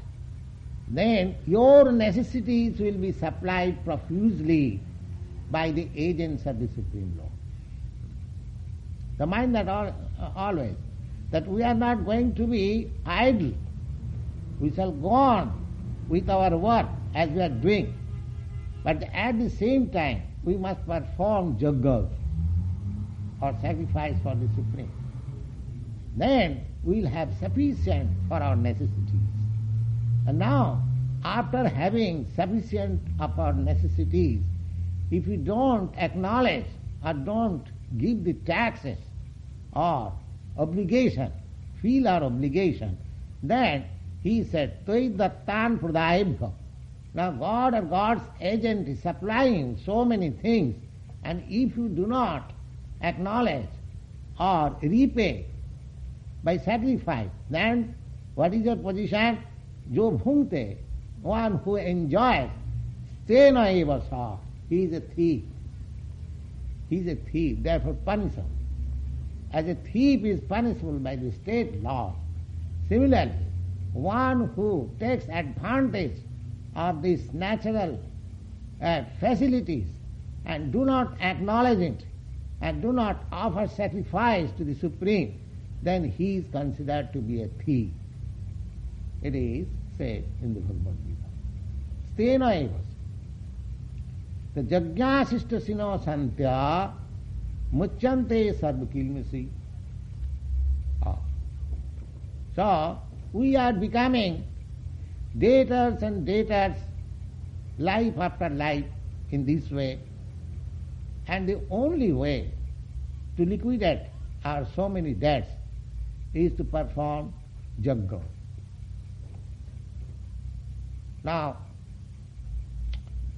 then your necessities will be supplied profusely by the agents of the Supreme Lord. So mind that always, that we are not going to be idle. We shall go on with our work as we are doing. But at the same time, we must perform jaggas or sacrifice for the Supreme. Then we will have sufficient for our necessities. And now, after having sufficient of our necessities, if we don't acknowledge or don't give the taxes or obligation, feel our obligation, then he said, Tvai dattan pradayebhya. Now God or God's agent is supplying so many things, and if you do not acknowledge or repay by sacrifice, then what is your position? Jo bhungte, one who enjoys, stena eva sa, he is a thief. He is a thief, therefore punish him. As a thief is punishable by the state law, similarly, one who takes advantage of these natural facilities and do not acknowledge it and do not offer sacrifice to the Supreme, then he is considered to be a thief. It is said in the Bhagavad Gita. Stena eva. The Jagyasishta Sino Santya Muchante Sarvakilmasi. So, we are becoming debtors and debtors, life after life, in this way. And the only way to liquidate our so many debts is to perform jagga. Now,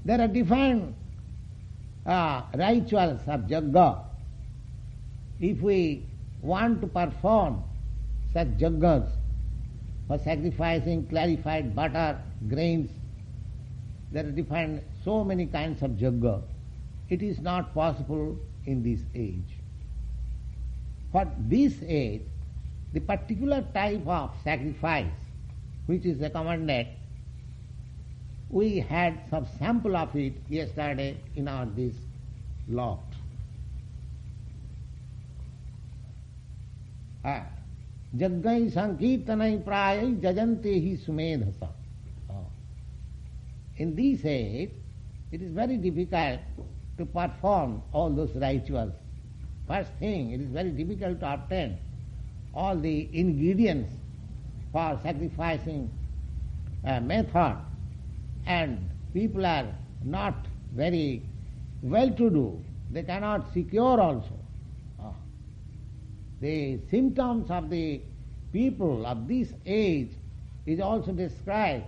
there are different rituals of jagga. If we want to perform such jaggas for sacrificing clarified butter, grains, there are different, so many kinds of jagga. It is not possible in this age. For this age, the particular type of sacrifice which is recommended, we had some sample of it yesterday in our this lot. Jaggai sankirtanai prayai jajante hi sumedhasa. In this age, it is very difficult to perform all those rituals. First thing, it is very difficult to obtain all the ingredients for sacrificing method, and people are not very well-to-do. They cannot secure also. The symptoms of the people of this age is also described.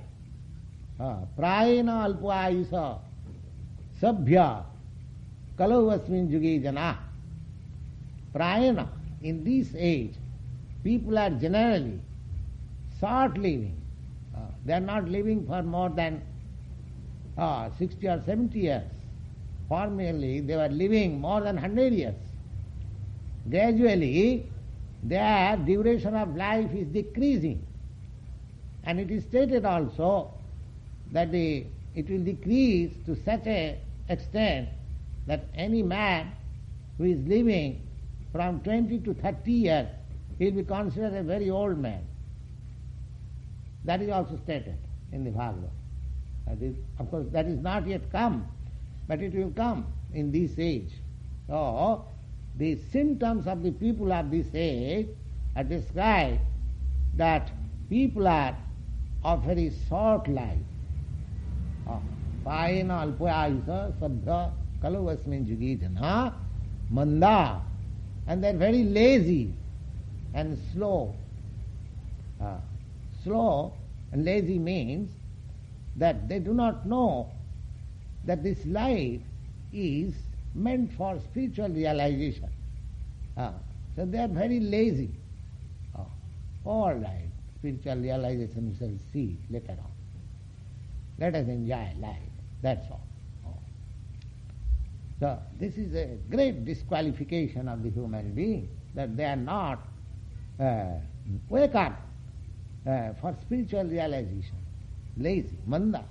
Prayena alpayusa sabhya kalau asmin juge jana. Prayena, in this age, people are generally short living. They are not living for more than 60 or 70 years. Formerly, they were living more than 100 years. Gradually, their duration of life is decreasing. And it is stated also that it will decrease to such an extent that any man who is living from 20 to 30 years, he will be considered a very old man. That is also stated in the Bhagavad. Of course, that is not yet come, but it will come in this age. So, the symptoms of the people of this age are described that people are of very short life. Payena alpayusa sabdha kalu asmin jugi jana manda, and they are very lazy and slow. Slow and lazy means that they do not know that this life is meant for spiritual realization. So they are very lazy. All right. spiritual realization we shall see later on. Let us enjoy life, that's all. So this is a great disqualification of the human being, that they are not wake up for spiritual realization. Lazy, manda.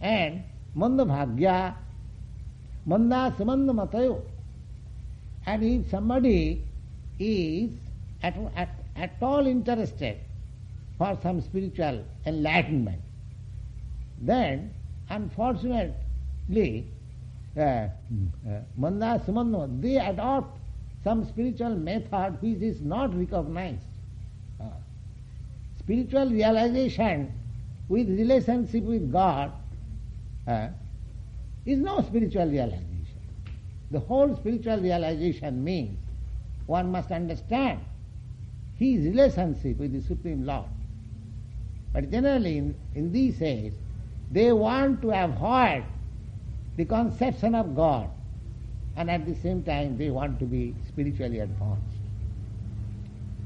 And manda bhagya, manda samanda matayo. And if somebody is at all interested for some spiritual enlightenment, then unfortunately manda samanda, they adopt some spiritual method which is not recognized. Spiritual realization with relationship with God is no spiritual realization. The whole spiritual realization means one must understand his relationship with the Supreme Lord. But generally in these days, they want to avoid the conception of God, and at the same time they want to be spiritually advanced.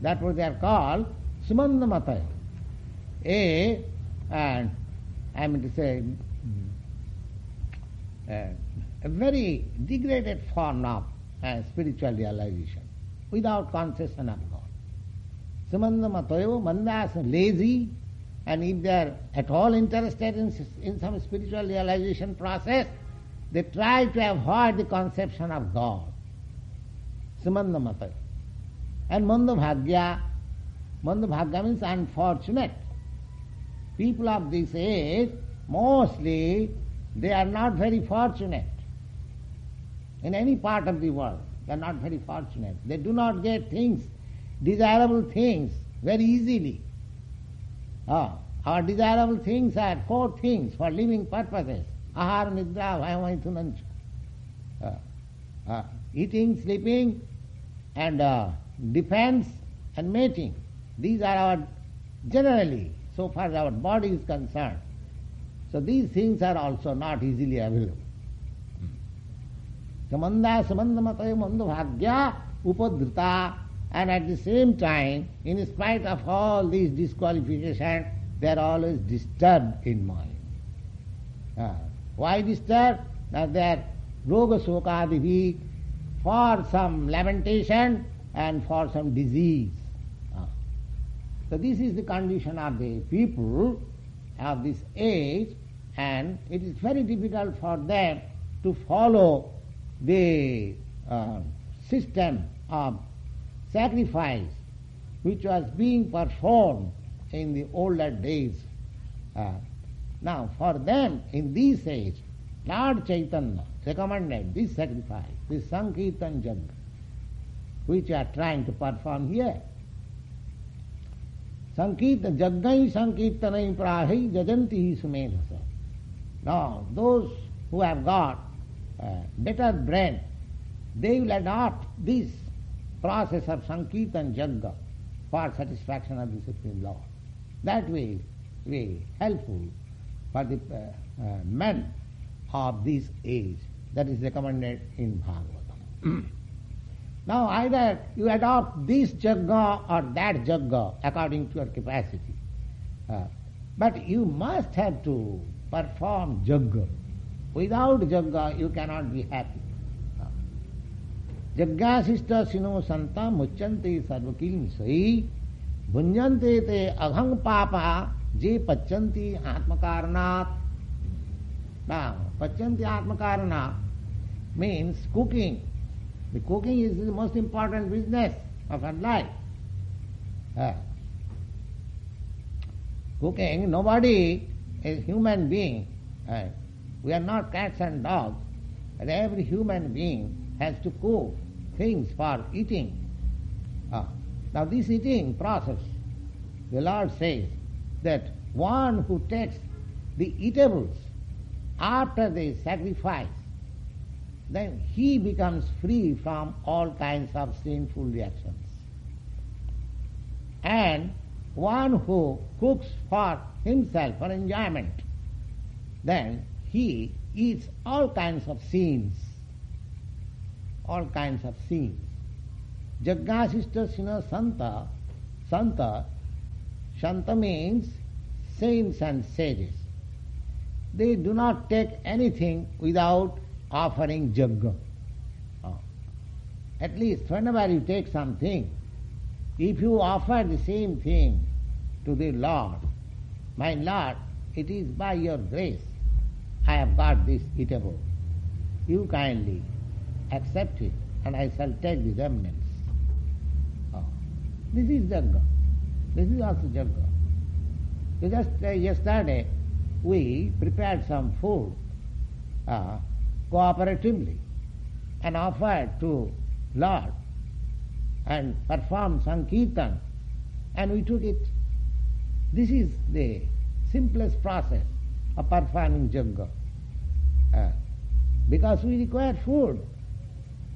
That's what they are called Sumandamata. And I mean to say, a very degraded form of spiritual realization without concession of God. Sumandamatayo, mandas, lazy, and if they are at all interested in some spiritual realization process, they try to avoid the conception of God. Sumandamatayo. And mandabhagya means unfortunate. People of this age, mostly, they are not very fortunate. In any part of the world, they are not very fortunate. They do not get things, desirable things, very easily. Our desirable things are 4 things for living purposes. Ahara, nidra, bhayamaithunancha. Eating, sleeping, and defense and mating. These are our, generally, so far as our body is concerned. So these things are also not easily available. Samanda samandamatayo mandabhagya upadhrita, and at the same time, in spite of all these disqualifications, they are always disturbed in mind. Why disturbed? That they are roga sokadivi, for some lamentation and for some disease. So this is the condition of the people of this age, and it is very difficult for them to follow the system of sacrifice which was being performed in the older days. Now for them in this age, Lord Chaitanya recommended this sacrifice, this Sankirtan Jagga, which are trying to perform here. Sankirtan Jaggai Sankirtanai Prahai Jajanti Sumedhasa. Now those who have got better brain, they will adopt this process of Sankirtan Jagga for satisfaction of the Supreme Lord. That way be helpful for the men of this age. That is recommended in Bhagavatam. Now either you adopt this Jagga or that Jagga according to your capacity. But you must have to perform Jagga. Without Jagga you cannot be happy. Jagyasishta sino santa mucchante sarvakil misai bhunjante te aghang papa je pachanti atmakaranat. Now, pachanti atmakaranat means cooking. The cooking is the most important business of our life. Cooking, nobody is human being. We are not cats and dogs. And every human being has to cook things for eating. Now this eating process, the Lord says that one who takes the eatables after the sacrifice, then he becomes free from all kinds of sinful reactions. And one who cooks for himself for enjoyment, then he eats all kinds of sins. All kinds of sins. Jagyasishta sina santa Shanta means saints and sages. They do not take anything without offering jagga. At least whenever you take something, if you offer the same thing to the Lord, my Lord, it is by your grace I have got this eatable. You kindly accept it and I shall take the remnants. This is jagga. This is also jagga. Just yesterday we prepared some food cooperatively and offered to Lord and performed Sankirtan and we took it. This is the simplest process of performing jagga. Because we require food.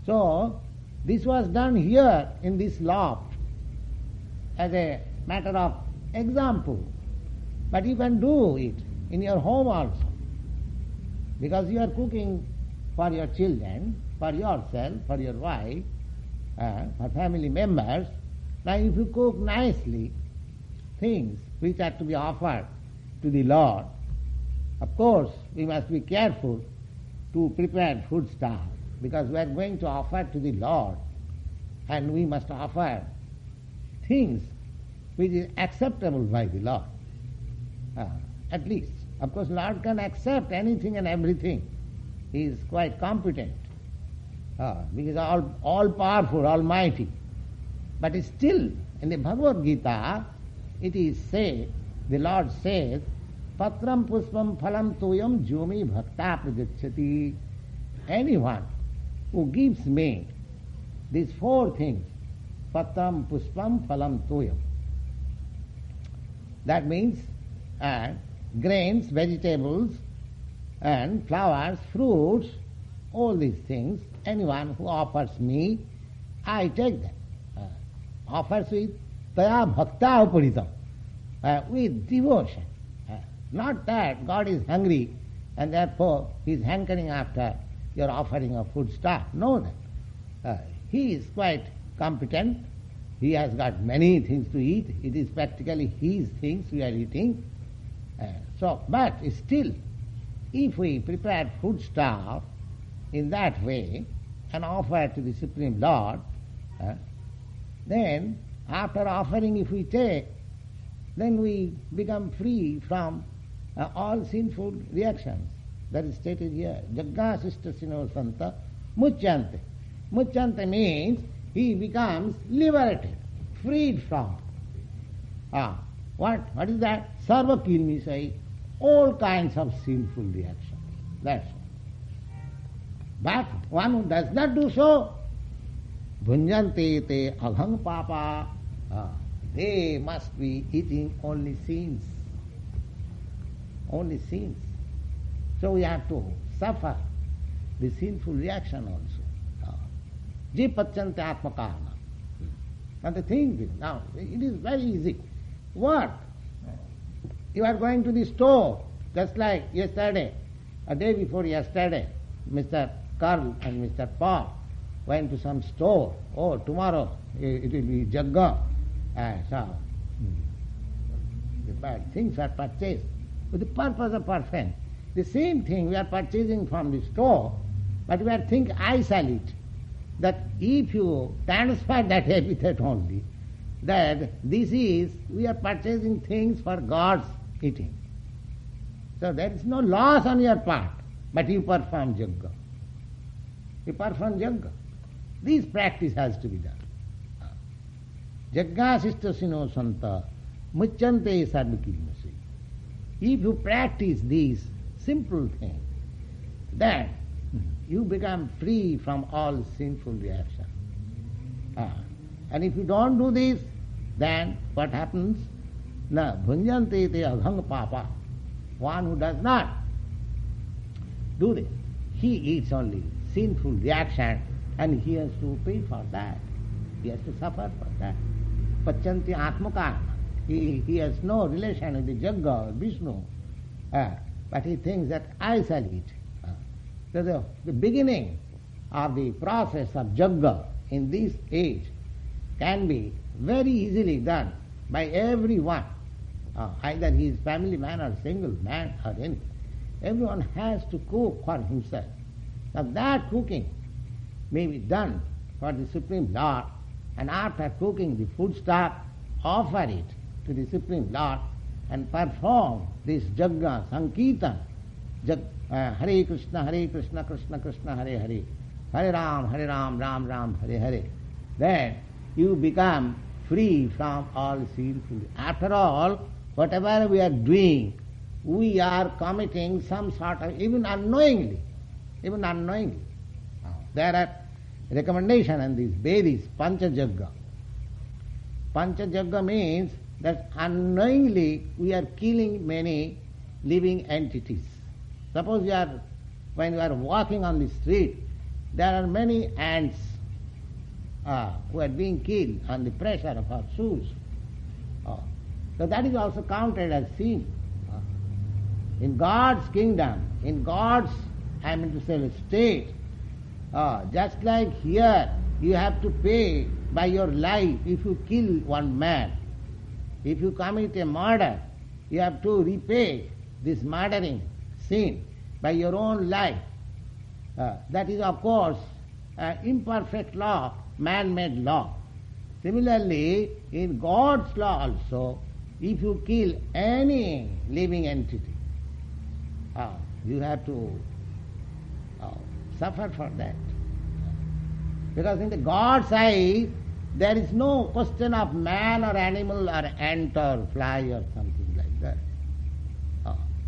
So this was done here in this loft as a matter of example. But you can do it in your home also. Because you are cooking for your children, for yourself, for your wife, for family members. Now if you cook nicely things which are to be offered to the Lord, of course we must be careful to prepare food stuff, because we are going to offer to the Lord and we must offer things which is acceptable by the Lord. At least. Of course Lord can accept anything and everything. He is quite competent. Because all powerful, almighty. But still in the Bhagavad Gita it is said, the Lord says, Patram puspam phalam toyam jyomi bhakta prajachati. Anyone who gives me these four things, patram puspam phalam toyam. That means grains, vegetables and flowers, fruits, all these things, anyone who offers me, I take them. Offers with taya bhakta upuritam, with devotion. Not that God is hungry and therefore He is hankering after your offering of food stuff. No, that. He is quite competent. He has got many things to eat. It is practically His things we are eating. But still, if we prepare food stuff in that way and offer to the Supreme Lord, then after offering if we take, then we become free from all sinful reactions. That is stated here. Jagga sistasino santa muchyante. Muchyante means he becomes liberated, freed from. What is that? Sarva kilmisai, all kinds of sinful reactions. That's all. But one who does not do so, bhunjante te aghang papa, they must be eating only sins. Only sins. So we have to suffer the sinful reaction also. Jipachante atmakarma. And the thing is, now, it is very easy. What? You are going to the store, just like yesterday, a day before yesterday, Mr. Carl and Mr. Paul went to some store. Oh, tomorrow it will be jagga. So, the bad things are purchased with the purpose of perfection. The same thing we are purchasing from the store, but we are thinking, I shall eat. That if you transfer that epithet only, that this is, we are purchasing things for God's eating. So there is no loss on your part, but you perform jagga. You perform jagga. This practice has to be done. Jagga sistasino santa muchyante sarvakilmasi. If you practice these simple things, then you become free from all sinful reaction. And if you don't do this, then what happens? Na bhunjante te aghang papa. One who does not do this, he eats only sinful reaction and he has to pay for that. He has to suffer for that. Pachanti atmakarma. He has no relation with the Jagga or Vishnu. But he thinks that I shall eat. So the beginning of the process of Jagga in this age can be very easily done by everyone Either he is family man or single man or anything. Everyone has to cook for himself. Now that cooking may be done for the Supreme Lord, and after cooking the food stuff, offer it to the Supreme Lord and perform this Jagga, Sankirtan, Hare Krishna, Krishna Krishna, Hare Hare, Hare Ram, Ram Ram, Hare Hare. Then you become free from all sinful. After all, whatever we are doing, we are committing some sort of, even unknowingly. There are recommendations in these Vedis, Panchajagga. Panchajagga means that unknowingly we are killing many living entities. Suppose when you are walking on the street, there are many ants who are being killed on the pressure of our shoes. So that is also counted as sin. In God's kingdom, in God's, state, just like here, you have to pay by your life if you kill one man. If you commit a murder, you have to repay this murdering sin by your own life. That is, of course, imperfect law, man-made law. Similarly, in God's law also, if you kill any living entity, you have to suffer for that. Because in the God's eye, there is no question of man or animal or ant or fly or something like that.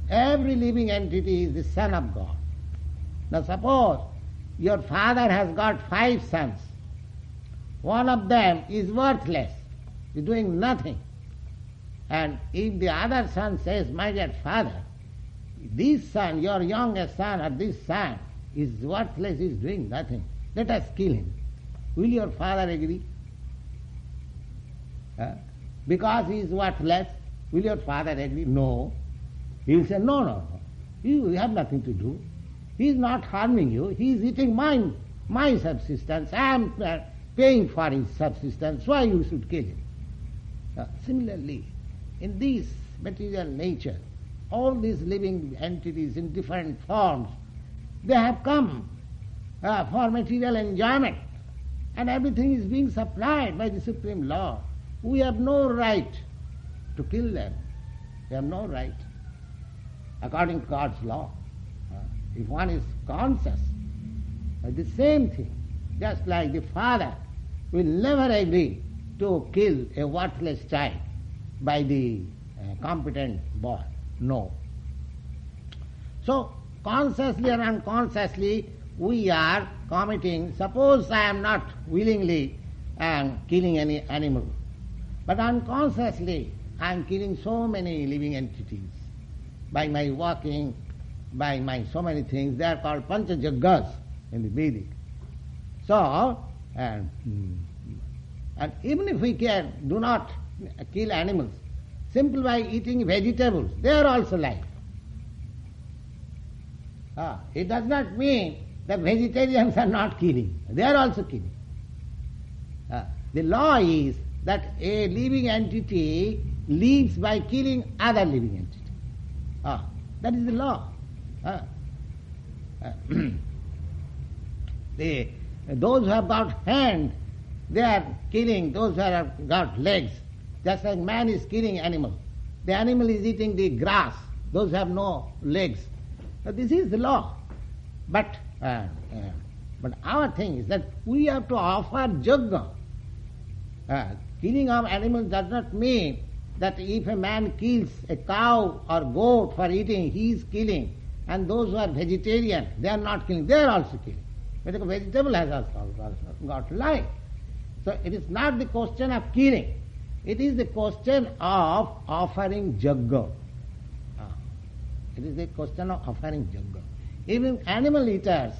Every living entity is the son of God. Now suppose your father has got 5 sons. One of them is worthless, is doing nothing. And if the other son says, my dear father, this son, your youngest son or this son is worthless, is doing nothing, let us kill him. Will your father agree? Because he is worthless, will your father agree? No. He will say, no. You have nothing to do. He is not harming you. He is eating my subsistence. I am paying for his subsistence. Why you should kill him? Similarly, in this material nature, all these living entities in different forms, they have come for material enjoyment, and everything is being supplied by the Supreme Lord. We have no right to kill them. We have no right, according to God's law. If one is conscious, the same thing, just like the father will never agree to kill a worthless child by the competent boy. No. So, consciously or unconsciously, we are committing, suppose I am not willingly killing any animal, but unconsciously I am killing so many living entities by my walking, by my so many things. They are called Panchajaggas in the Vedic. So, and even if we do not kill animals, simply by eating vegetables, they are also life. It does not mean that vegetarians are not killing. They are also killing. The law is that a living entity lives by killing other living entity. That is the law. Those who have got hands, they are killing those who have got legs. Just like man is killing animal. The animal is eating the grass. Those who have no legs. So this is the law. But our thing is that we have to offer jagga. Killing of animals does not mean that if a man kills a cow or goat for eating, he is killing. And those who are vegetarian, they are not killing, they are also killing. But the vegetable has also got life. So it is not the question of killing. It is the question of offering jagga. It is the question of offering jagga. Even animal eaters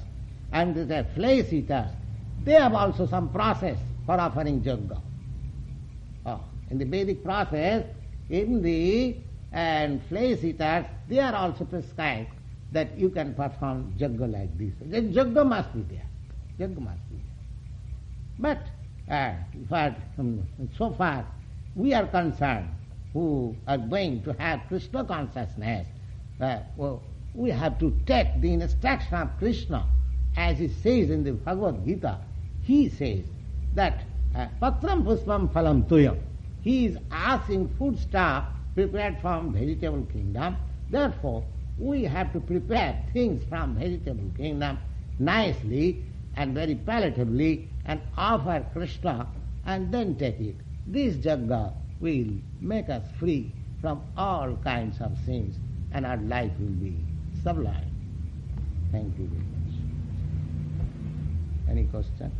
and the flesh eaters, they have also some process for offering jagga. In the Vedic process, even the flesh eaters, they are also prescribed that you can perform jagga like this. The jagga must be there. Jagga must be there. But so far we are concerned who are going to have Krishna consciousness, we have to take the instruction of Krishna, as he says in the Bhagavad Gita. He says that patram puspam phalam tuyam. He is asking foodstuff prepared from vegetable kingdom. Therefore, we have to prepare things from vegetable kingdom nicely and very palatably and offer Krishna and then take it. This Jagga will make us free from all kinds of sins and our life will be sublime. Thank you very much. Any question?